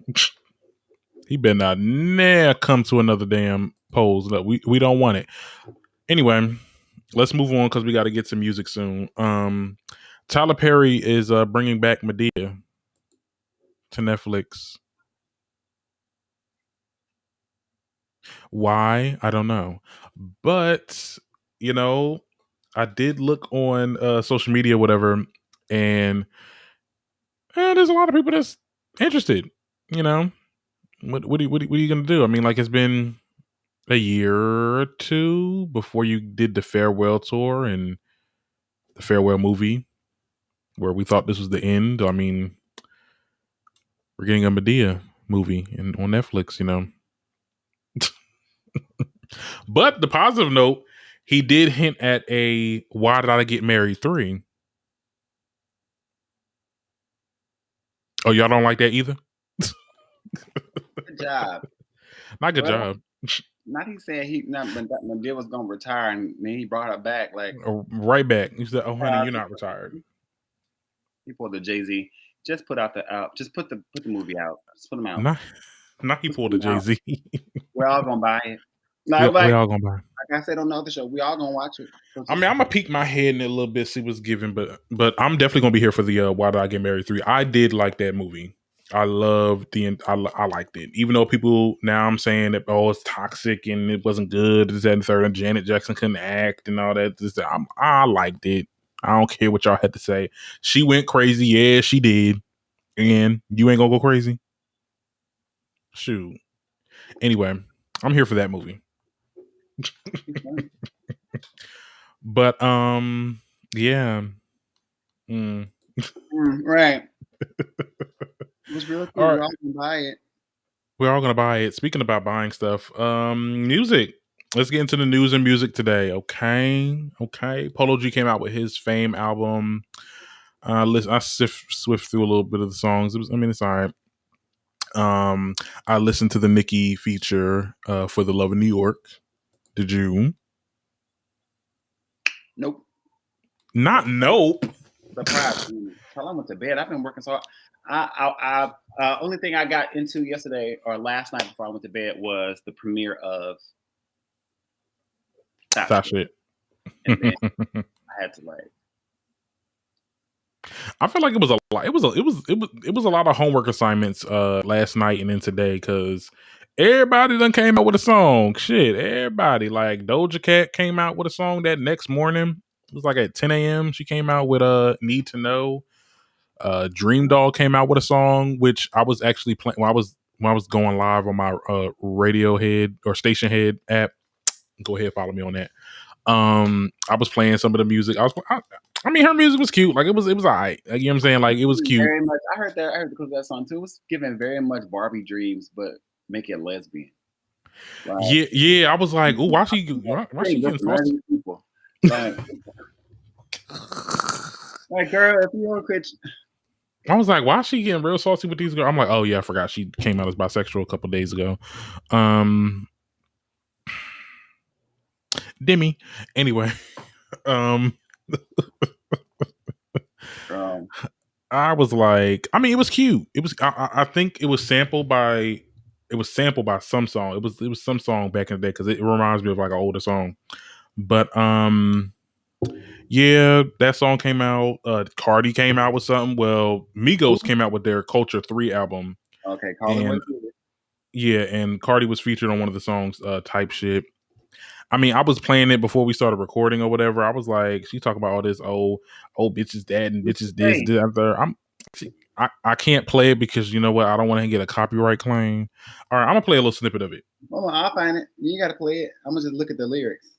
He better not never come to another damn pose. Look, we don't want it. Anyway, let's move on because we got to get some music soon. Tyler Perry is bringing back Medea to Netflix. Why? I don't know. But, I did look on social media, whatever, and there's a lot of people that's interested. What are you going to do? I mean, like, it's been a year or two before you did the farewell tour and the farewell movie where we thought this was the end. I mean, we're getting a Medea movie on Netflix, But the positive note, he did hint at a Why Did I Get Married 3. Oh, y'all don't like that either? Good job. Not good job. Not he said Medea was gonna retire, and then he brought her back. Like right back. He said, "Oh, honey, you're not retired." He pulled the Jay-Z. Just put the movie out. Just put them out. Not he pulled the Jay-Z. We're all gonna buy it. We're all gonna buy it. Like I said on the other show, we all gonna watch it. I mean, I'm gonna peek my head in it a little bit, see what's given, but I'm definitely gonna be here for the Why Did I Get Married 3. I did like that movie. I loved I liked it. Even though people now I'm saying that it's toxic and it wasn't good, this, that, and third, and Janet Jackson couldn't act and all that. I liked it. I don't care what y'all had to say. She went crazy, yeah, she did. And you ain't gonna go crazy? Shoot. Anyway, I'm here for that movie. But yeah. Right. It was really cool. Right. We're all gonna buy it. We're all gonna buy it. Speaking about buying stuff, music. Let's get into the news and music today. Okay. Polo G came out with his Fame album. I swift through a little bit of the songs. It's all right. I listened to the Nicki feature for the Love of New York. Did you? Nope. Not nope. Surprise me. Till I went to bed. I've been working so hard. Only thing I got into yesterday or last night before I went to bed was the premiere of Stop Shit. And then I had to like. I feel like it was a lot. It was a lot of homework assignments last night and then today because everybody done came out with a song. Shit, everybody, like Doja Cat came out with a song that next morning. It was like at 10 a.m. She came out with Need to Know. Dream Doll came out with a song which I was actually playing when I was going live on my Radiohead or Station Head app. Go ahead, follow me on that. I was playing some of the music. I mean, her music was cute. Like it was alright. Like, you know what I'm saying? Like it was cute. Very much. I heard the clip of that song too. It was giving very much Barbie dreams, but make it lesbian. Like, yeah. I was like, oh, why she getting saucy? People? Like, girl, if you don't quit. I was like, why is she getting real saucy with these girls? I'm like, oh yeah, I forgot she came out as bisexual a couple days ago. Demi. Anyway, I was like, I mean, it was cute. It was. I think it was sampled by some song. It was some song back in the day because it reminds me of like an older song. But yeah, that song came out. Cardi came out with something. Well, Migos came out with their Culture 3 album. Okay, and Cardi was featured on one of the songs, Type Shit. I mean, I was playing it before we started recording or whatever. I was like, she talking about all this old bitches dad and bitches this, I can't play it because you know what? I don't want to get a copyright claim. All right, I'm gonna play a little snippet of it. Hold on, I'll find it. You gotta play it. I'm gonna just look at the lyrics.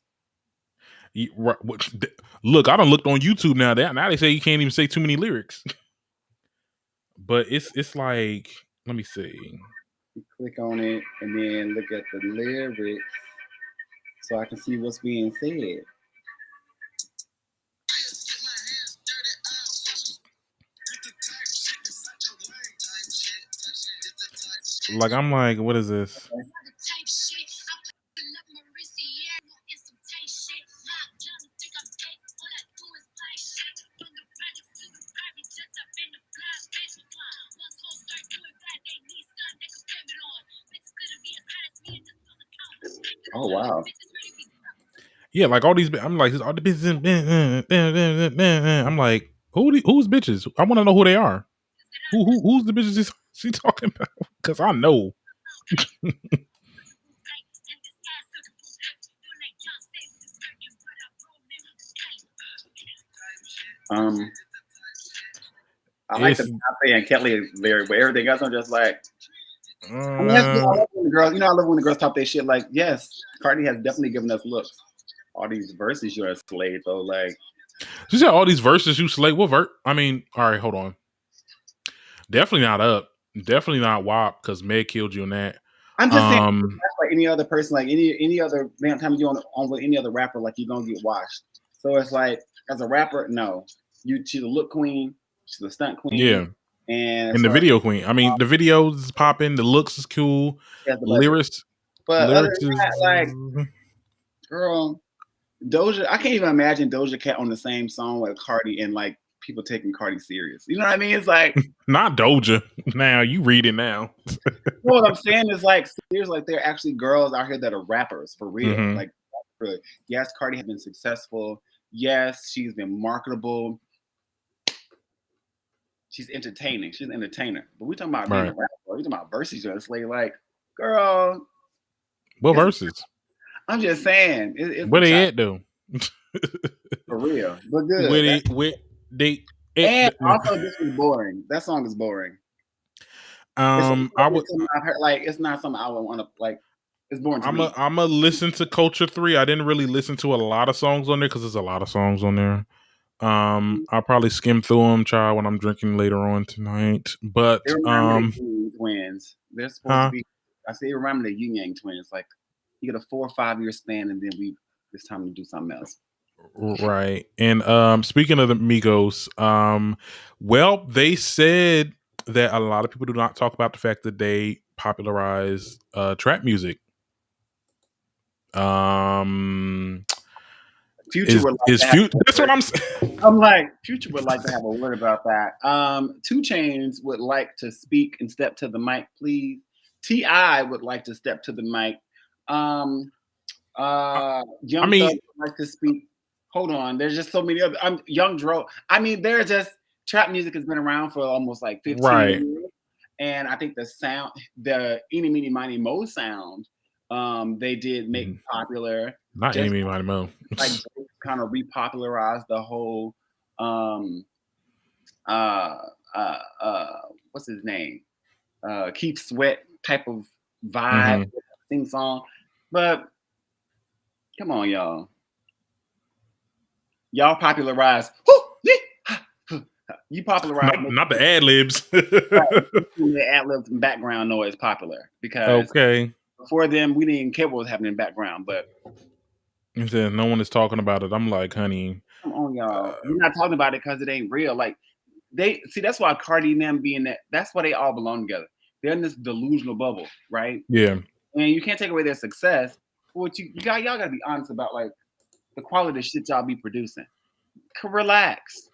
Look, I done looked on YouTube now. Now they say you can't even say too many lyrics. But it's like, let me see. You click on it and then look at the lyrics. So I can see what's being said. Like, I'm like, what is this? Oh wow. Yeah, like all these. I'm like, all the bitches. I'm like, who's bitches? I want to know who they are. Who's the bitches she talking about? Because I know. I like the Beyonce and Kelly lyric, but everything else I'm just like. I love when the girls, I love when the girls talk their shit. Like, yes, Cardi has definitely given us looks. All these verses you are slayed though, like. She said all these verses you slayed. What verse? I mean, all right, hold on. Definitely not up. Definitely not WAP because Meg killed you in that. I'm just saying, that's like any other person, like any other time you on with any other rapper, like you're gonna get washed. So it's like, as a rapper, no, she's a look queen, she's a stunt queen, yeah, and the video queen. I mean, the videos is popping, the looks is cool, lyrics, but other than that, like, girl, Doja, I can't even imagine Doja Cat on the same song with Cardi and like people taking Cardi serious. You know what I mean? It's like not Doja. Now you read it now. What I'm saying is like there's like there are actually girls out here that are rappers for real. Mm-hmm. Like really. Yes, Cardi has been successful. Yes, she's been marketable. She's entertaining. She's an entertainer. But we're talking about being a rapper. We're talking about verses. It's like, girl. What verses? I'm just saying. Where they at though? For real. But good. And also this is boring. That song is boring. It's not something I would want to like. It's boring to me. I'm gonna listen to Culture 3. I didn't really listen to a lot of songs on there because there's a lot of songs on there. I'll probably skim through them, child, when I'm drinking later on tonight. But twins. They're supposed to be. I say remember the Yin Yang twins. Like you get a 4 or 5 year span, and then it's time to do something else. Right. And speaking of the Migos, well, they said that a lot of people do not talk about the fact that they popularized trap music. Future would like that's what I'm saying. I'm like, Future would like to have a word about that. 2 Chainz would like to speak and step to the mic, please. T.I. would like to step to the mic. Young Thug would like to speak. Hold on, there's just so many other. Young Dro. I mean, there's just trap music has been around for almost like 15 years, and I think the sound, the Eeny Meeny Miny Mo sound, they did make popular. Not Eeny Meeny Miny Mo. Like kind of repopularized the whole what's his name? Keith Sweat type of vibe, sing song. But come on, y'all. Y'all popularized. You popularized. Not the ad libs. The ad libs and background noise popular because before them we didn't care what was happening in the background, but he said no one is talking about it. I'm like, honey, come on, y'all. You're not talking about it because it ain't real. Like they see, that's why Cardi and them being that's why they all belong together. They're in this delusional bubble, right? Yeah. And you can't take away their success. What y'all gotta be honest about, like the quality of the shit y'all be producing. Relax.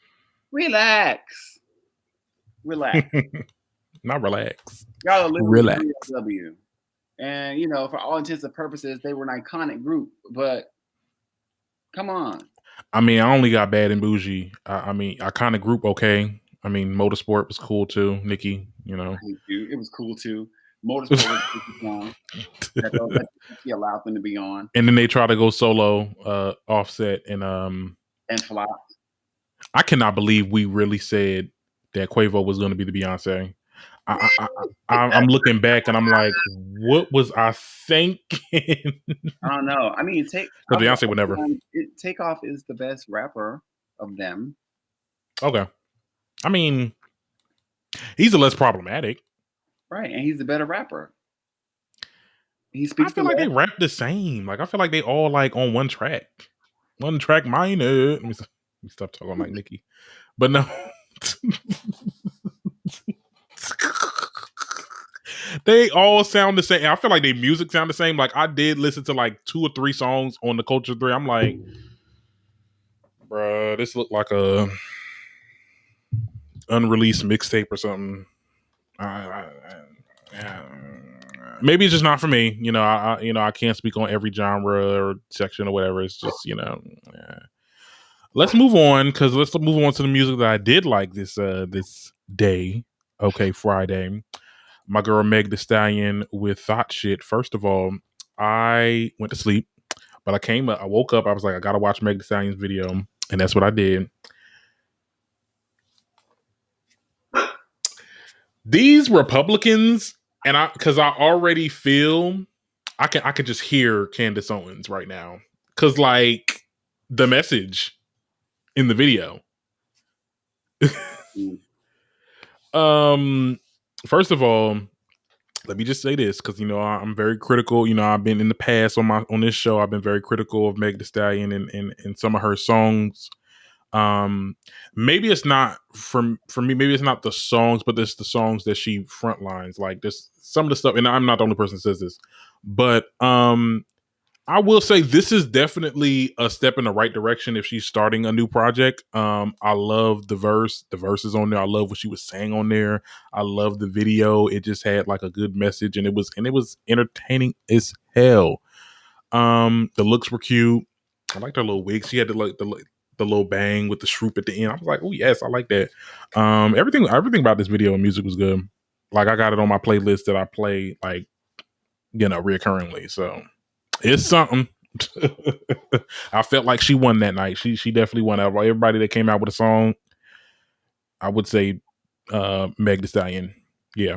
Not relax. Y'all are living relax. W. And for all intents and purposes, they were an iconic group, but come on. I mean, I only got Bad and Bougie. I mean, iconic group, okay. I mean, Motorsport was cool too. Nikki, it was cool too. Motorsport was that he allowed them to be on. And then they try to go solo, Offset and flopped. I cannot believe we really said that Quavo was going to be the Beyonce. I'm looking back and I'm like, what was I thinking? I don't know. I mean, because Beyonce would never. Takeoff is the best rapper of them. Okay, I mean, he's the less problematic, right? And he's the better rapper. He I speaks. feel like they rap the same. Like I feel like they all like on one track minor. Let me stop talking like Nikki, but no. They all sound the same. I feel like their music sound the same. Like I did listen to like 2 or 3 songs on the Culture 3. I'm like, bruh, this looked like a unreleased mixtape or something. Maybe it's just not for me. I can't speak on every genre or section or whatever. It's just Let's move on because let's move on to the music that I did like this day. Okay, Friday. My girl Meg Thee Stallion with Thought Shit. First of all, I went to sleep, but I woke up, I was like, I gotta watch Meg Thee Stallion's video, and that's what I did. These Republicans, and because I already feel I could just hear Candace Owens right now. Cause like the message in the video. First of all, let me just say this because I'm very critical. I've been in the past on this show. I've been very critical of Meg Thee Stallion and some of her songs. Maybe it's not for me. Maybe it's not the songs, but it's the songs that she frontlines. Like this, some of the stuff. And I'm not the only person that says this, but I will say this is definitely a step in the right direction if she's starting a new project. I love the verse. The verse is on there. I love what she was saying on there. I love the video. It just had like a good message, and it was entertaining as hell. The looks were cute. I liked her little wig. She had the little bang with the shroop at the end. I was like, oh yes, I like that. Everything about this video and music was good. Like I got it on my playlist that I play like reoccurringly. So. It's something. I felt like she won that night. She definitely won out. Everybody that came out with a song, I would say Meg Thee Stallion. Yeah.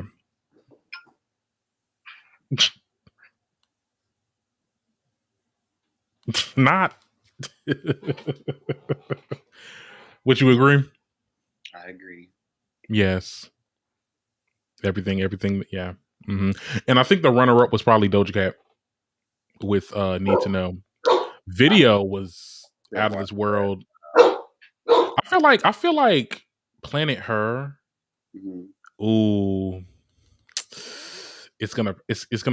Not. Would you agree? I agree. Yes. Everything. Yeah. Mm-hmm. And I think the runner-up was probably Doja Cat. With Need to Know. Video was out of this world. I feel like Planet Her Ooh. It's gonna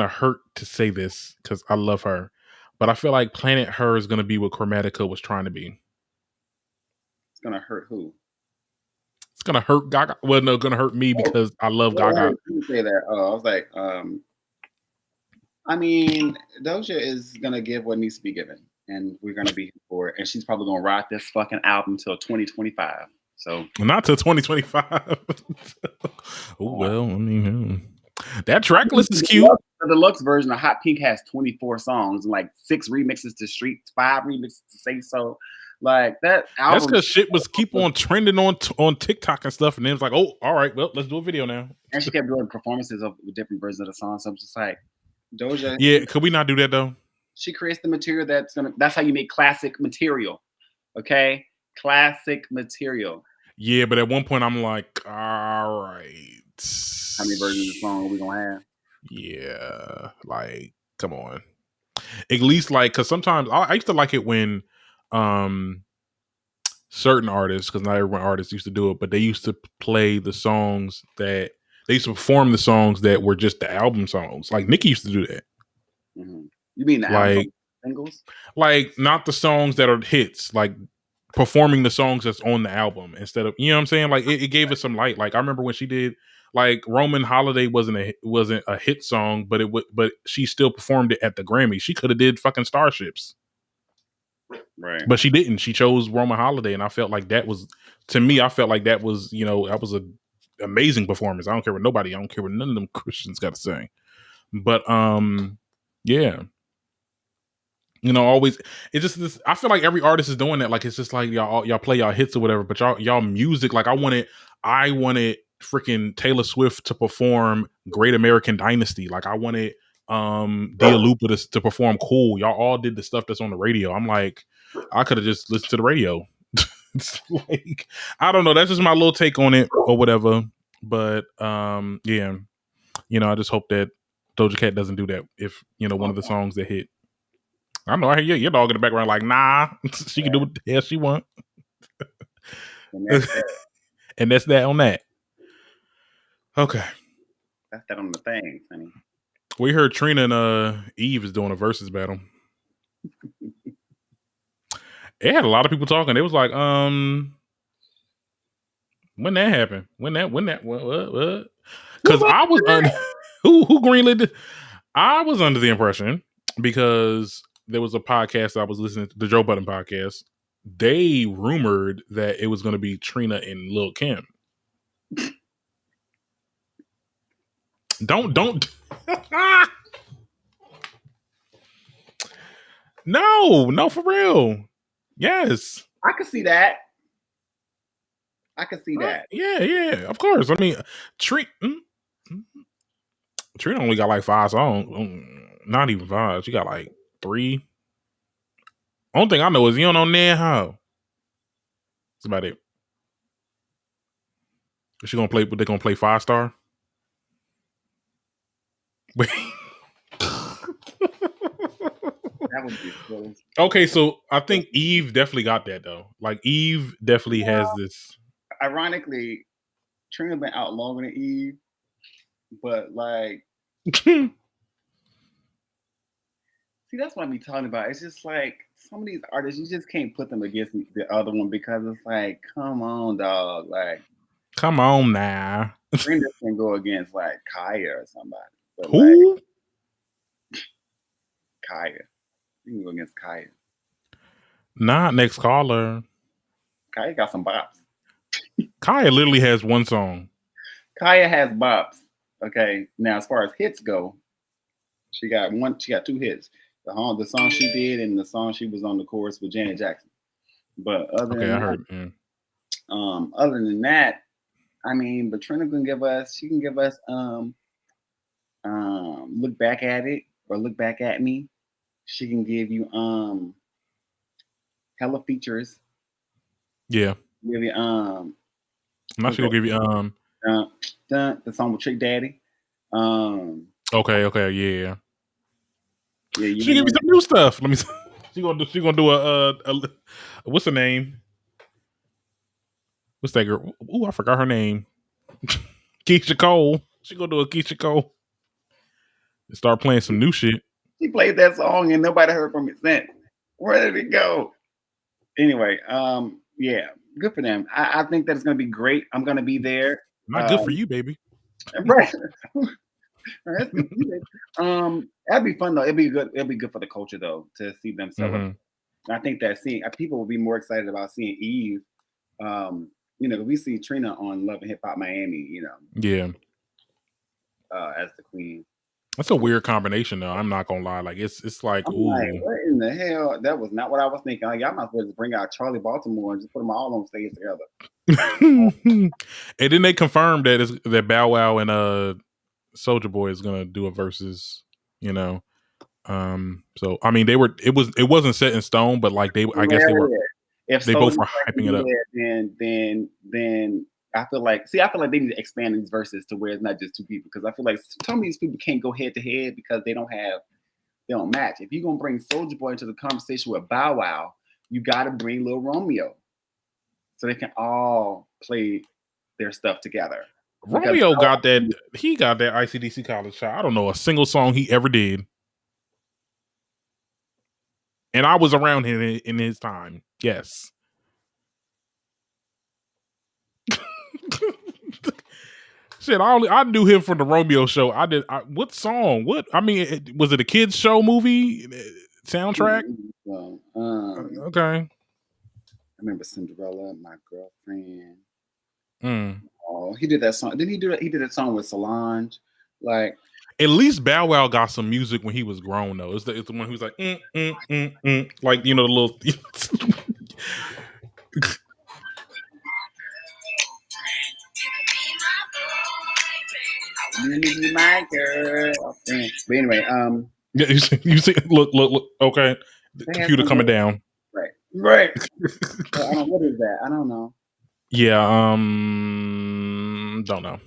hurt to say this because I love her, but I feel like Planet Her is gonna be what Chromatica was trying to be. It's gonna hurt who? It's gonna hurt Gaga. Well, no, gonna hurt me because I love Gaga. You say that. Oh, I was like, I mean, Doja is gonna give what needs to be given, and we're gonna be here for it. And she's probably gonna ride this fucking album till 2025. So not till 2025. Oh well, I mean, that track list is cute. The deluxe version of Hot Pink has 24 songs and like 6 remixes to Streets, 5 remixes to Say So. Like that album. That's because shit was keep on trending on TikTok and stuff, and then it's like, oh, all right, well, let's do a video now. And she kept doing performances of different versions of the song. So I'm just like, Doja. Yeah, could we not do that though? She creates the material that's how you make classic material. Okay? Classic material. Yeah, but at one point I'm like, all right. How many versions of the song are we gonna have? Yeah, like, come on. At least like, because sometimes I used to like it when certain artists, because not everyone artists used to do it, but they used to play the songs that they used to perform the songs that were just the album songs. Like Nicki used to do that. Mm-hmm. You mean the album singles? Like not the songs that are hits, like performing the songs that's on the album instead of, you know what I'm saying? Like it gave us some light. Like I remember when she did like Roman Holiday wasn't a hit song, but but she still performed it at the Grammy. She could have did fucking Starships. Right. But she didn't. She chose Roman Holiday, and I felt like that was, to me, I felt like that was, you know, that was an amazing performance. I don't care what none of them Christians got to say. But yeah. You know, always it's just this. I feel like every artist is doing that. Like it's just like y'all play y'all hits or whatever, but y'all music. Like I wanted freaking Taylor Swift to perform Great American Dynasty. Like I wanted Dua Lipa to perform Cool. Y'all all did the stuff that's on the radio. I'm like, I could have just listened to the radio. It's like, I don't know. That's just my little take on it or whatever. But yeah, you know, I just hope that Doja Cat doesn't do that if, you know, one of the songs that hit. I know I hear your dog in the background like, nah, she can do what the hell she want. And that's that on that. Okay. That's that on the thing, honey. We heard Trina and Eve is doing a versus battle. It had a lot of people talking. It was like, when that happened? When that what? Because I was who greenlit it? I was under the impression, because there was a podcast I was listening to, the Joe Budden podcast. They rumored that it was going to be Trina and Lil' Kim. Don't. No, for real. Yes. I could see that. Yeah, of course. I mean, Trina only got like 5 songs. Not even 5. She got like 3. Only thing I know is you don't know Nan How. That's about it. Is she gonna play? But they gonna play 5 Star? Wait. That would be cool. Okay, so I think Eve definitely got that though. Like Eve definitely has this. Ironically, Trina been out longer than Eve, but like, see, that's what I be talking about. It's just like some of these artists, you just can't put them against the other one because it's like, come on, dog, like, come on now. Trina can go against like Kaya or somebody. But who? Like, Kaya. You can go against Kaya. Not next caller. Kaya got some bops. Kaya literally has 1 song. Kaya has bops. Okay. Now, as far as hits go, she got 2 hits. The song she did and the song she was on the chorus with Janet Jackson. But other than that, I mean, but Trina can give us Look Back at It or Look Back at Me. She can give you hella features. Yeah. Give you I'm not sure gonna give you the song with Trick Daddy. Okay, yeah. Yeah, she give me some new stuff. Let me. She gonna do a what's her name? What's that girl? Ooh, I forgot her name. Keisha Cole. She gonna do a Keisha Cole. And start playing some new shit. She played that song and nobody heard from it since. Where did it go? Anyway, yeah, good for them. I think that it's gonna be great. I'm gonna be there. Not good for you, baby. Right. That'd be fun though. It'd be good. It'll be good for the culture though to see them celebrate. I think that people will be more excited about seeing Eve. We see Trina on Love and Hip Hop Miami. Yeah. As the queen. That's a weird combination though. I'm not gonna lie. Like it's like, ooh. Like, what in the hell? That was not what I was thinking. Like, y'all might as well just bring out Charlie Baltimore and just put them all on stage together. And then they confirmed that Bow Wow and Soulja Boy is gonna do a versus. So I mean it wasn't set in stone, but like I guess they were. If they both were hyping it up, then I feel like they need to expand these verses to where it's not just two people, because I feel like some of these people can't go head to head because they don't match. If you're gonna bring Soulja Boy into the conversation with Bow Wow, you got to bring Lil Romeo so they can all play their stuff together. Romeo got that. He got that ICDC college shot. I don't know a single song he ever did, and I was around him in his time. Yes. Shit, I knew him from the Romeo show. What song? What? I mean, was it a kids show movie soundtrack? Okay. I remember Cinderella, My Girlfriend. Oh, he did that song. Didn't he do that? He did that song with Solange. Like, at least Bow Wow got some music when he was grown though. It's the one who's like, like the little. My girlfriend. But anyway, you see, look. Okay, the computer coming down. Right. What is that? I don't know. Yeah, don't know.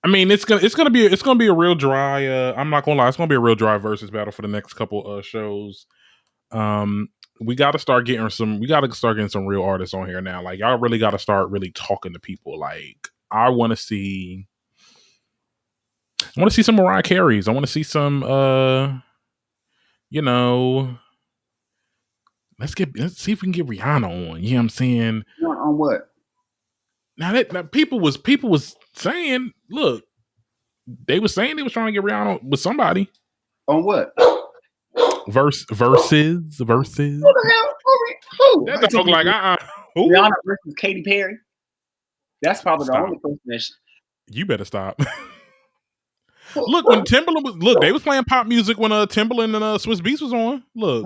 I mean, it's gonna be a real dry. I'm not gonna lie, it's gonna be a real dry versus battle for the next couple shows. We got to start getting some real artists on here now. Like, y'all really got to start really talking to people. Like, I want to see some Mariah Careys. I want to see some, let's see if we can get Rihanna on. You know what I'm saying? On what? Now people was saying, look, they was saying they was trying to get Rihanna with somebody. On what? Versus. Who the hell? Who? That look like Rihanna versus Katy Perry. That's probably the only person that. You better stop. Look, when Timbaland they was playing pop music when Timbaland and Swiss Beats was on. Look,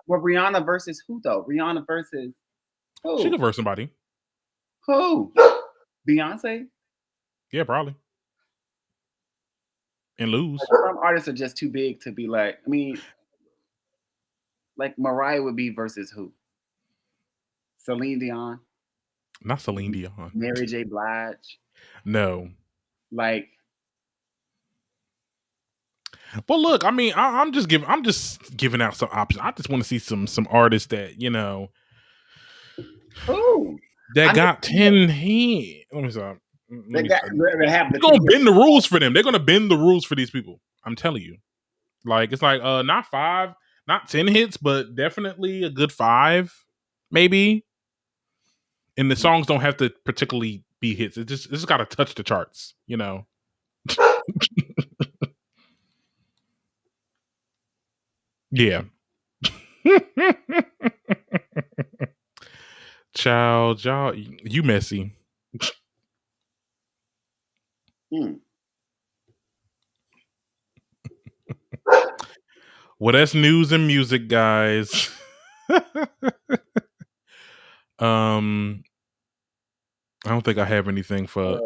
Rihanna versus who though? Rihanna versus who? She could verse somebody. Who? Beyonce? Yeah, probably. And lose. Some artists are just too big to be like. I mean, like Mariah would be versus who? Celine Dion? Not Celine Dion. Mary J. Blige? No. Like. Well, look. I mean, I'm just giving out some options. I just want to see some artists that Who? That got 10 hands. Let me stop. They're gonna bend the rules for them. They're gonna bend the rules for these people. I'm telling you. Like, it's like not 5, not 10 hits, but definitely a good 5, maybe. And the songs don't have to particularly be hits. It's just gotta touch the charts, Yeah. Child, y'all, you messy. Well, that's news and music, guys. I don't think I have anything for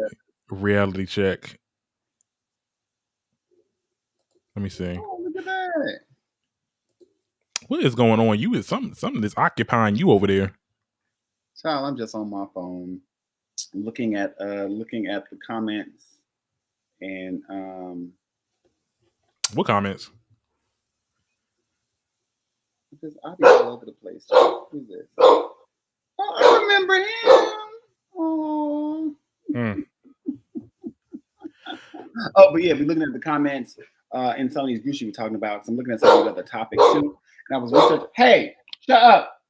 reality check. Let me see. Oh, look at that. What is going on? You is something that's occupying you over there. Child, I'm just on my phone looking at the comments and what comments? Because I'll be all over the place. Who's this? Oh, I remember him. Oh. Oh, but yeah, we're looking at the comments in Sony's group she was talking about. So I'm looking at some of the other topics too. And I was researching. Hey, shut up!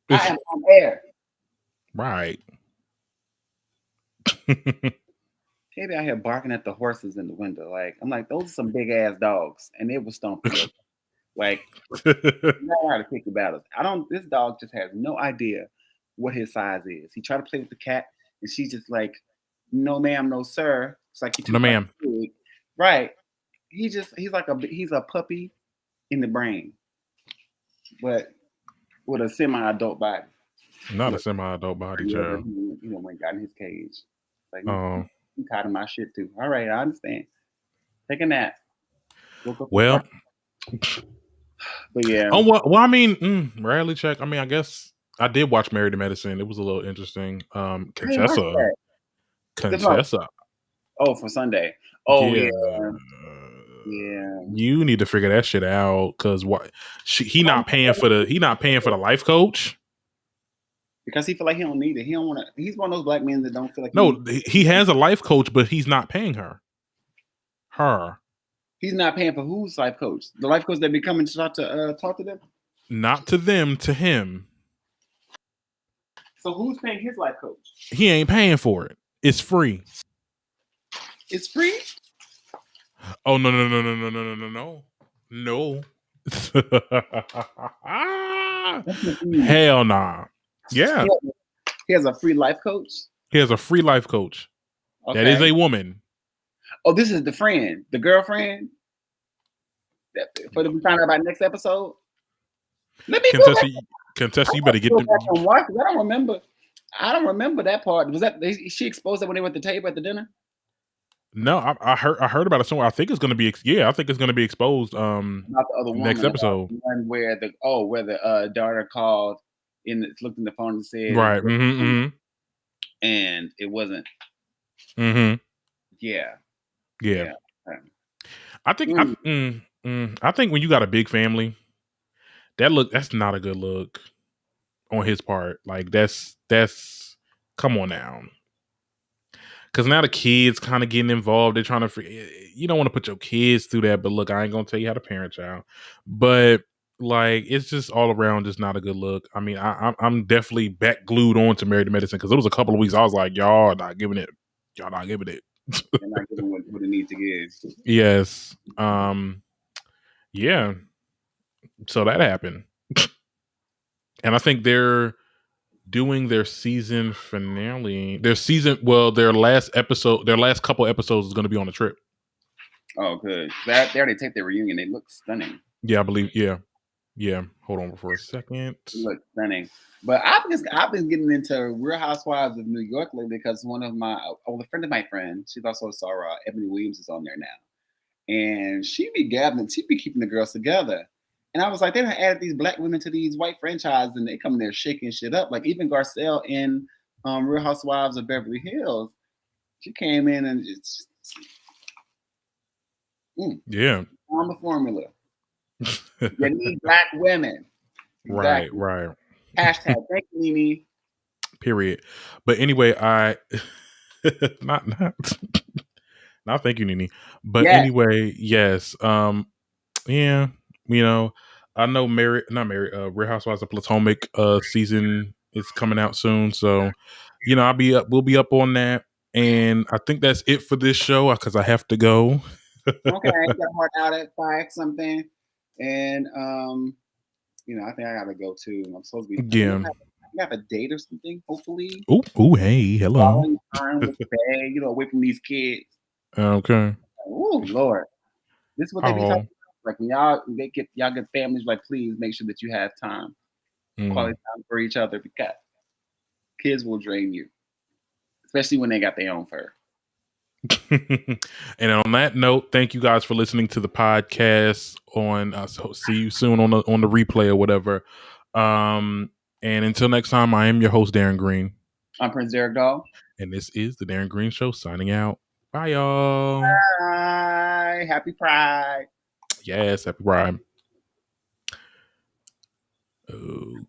I am on air. Right. Maybe out here barking at the horses in the window. Like I'm like, those are some big ass dogs, and they were stomping. Like, you know how to pick your battles. This dog just has no idea what his size is. He tried to play with the cat, and she's just like, no ma'am, no sir. It's like No ma'am. Right. He's a puppy in the brain, but with a semi-adult body. Not a semi-adult body, child. He went got in his cage. Like, I'm tired of my shit too. All right, I understand. Take a nap. Well, but yeah. Oh well, I mean, reality check. I mean, I guess I did watch Married to Medicine. It was a little interesting. Contessa. Oh, for Sunday. Oh yeah. You need to figure that shit out because he not paying for the life coach because he feel like he don't need it. He don't want to. He's one of those black men that don't feel like. He has a life coach, but he's not paying her. He's not paying for whose life coach? The life coach that be coming to talk to them? Not to them, to him. So who's paying his life coach? He ain't paying for it. It's free. It's free? Oh no. Hell nah. Yeah. He has a free life coach? He has a free life coach. Okay. That is a woman. Oh, this is the friend, the girlfriend. For the we find out about next episode. Let me Contessa, you better get the. I don't remember that part. Was that she exposed that when they went to tape at the dinner? No, I heard about it somewhere. I think it's going to be. I think it's going to be exposed. About the other woman, next episode. The one where the daughter called looked in the phone and said right, and it wasn't. Yeah. I think I think when you got a big family, that's not a good look on his part. Like that's come on now. Because now the kids kind of getting involved. They're trying to. You don't want to put your kids through that. But look, I ain't gonna tell you how to parent child. But like, it's just all around just not a good look. I mean, I'm definitely back glued on to Married to Medicine because it was a couple of weeks I was like, y'all not giving it. They're not giving what it needs to give. Yes. Yeah. So that happened, and I think they're doing their season finale. Their last couple episodes is going to be on a trip. Oh, good. They already taped their reunion. They look stunning. Yeah, I believe. Yeah. Hold on for a second. They look stunning. But I've been getting into Real Housewives of New York lately because one of a friend of my friend, she's also a star. Ebony Williams is on there now, and she be keeping the girls together. And I was like, they done added these black women to these white franchises, and they come in there shaking shit up. Like even Garcelle in Real Housewives of Beverly Hills, she came in and it's on the formula. You need black women. Exactly. Right. Hashtag thank you, Nene. Period. But anyway, not thank you, Nene. But anyway, yes. Yeah. You know, I know Real Housewives of Potomac season is coming out soon, so you know we'll be up on that, and I think that's it for this show because I have to go. Okay, I got heart out at 5 something, and you know I think I gotta go too. I'm supposed to be have a date or something, hopefully. Oh, hey, hello. You know, away from these kids. Okay. Oh Lord, this is what they be talking. Like when y'all get families, like please make sure that you have time, quality time for each other because kids will drain you, especially when they got their own fur. And on that note, thank you guys for listening to the podcast. So see you soon on the replay or whatever. And until next time, I am your host Darren Green. I'm Prince Derek Dahl, and this is the Darren Green Show. Signing out. Bye, y'all. Bye. Happy Pride. Yes, happy Pride. Oh.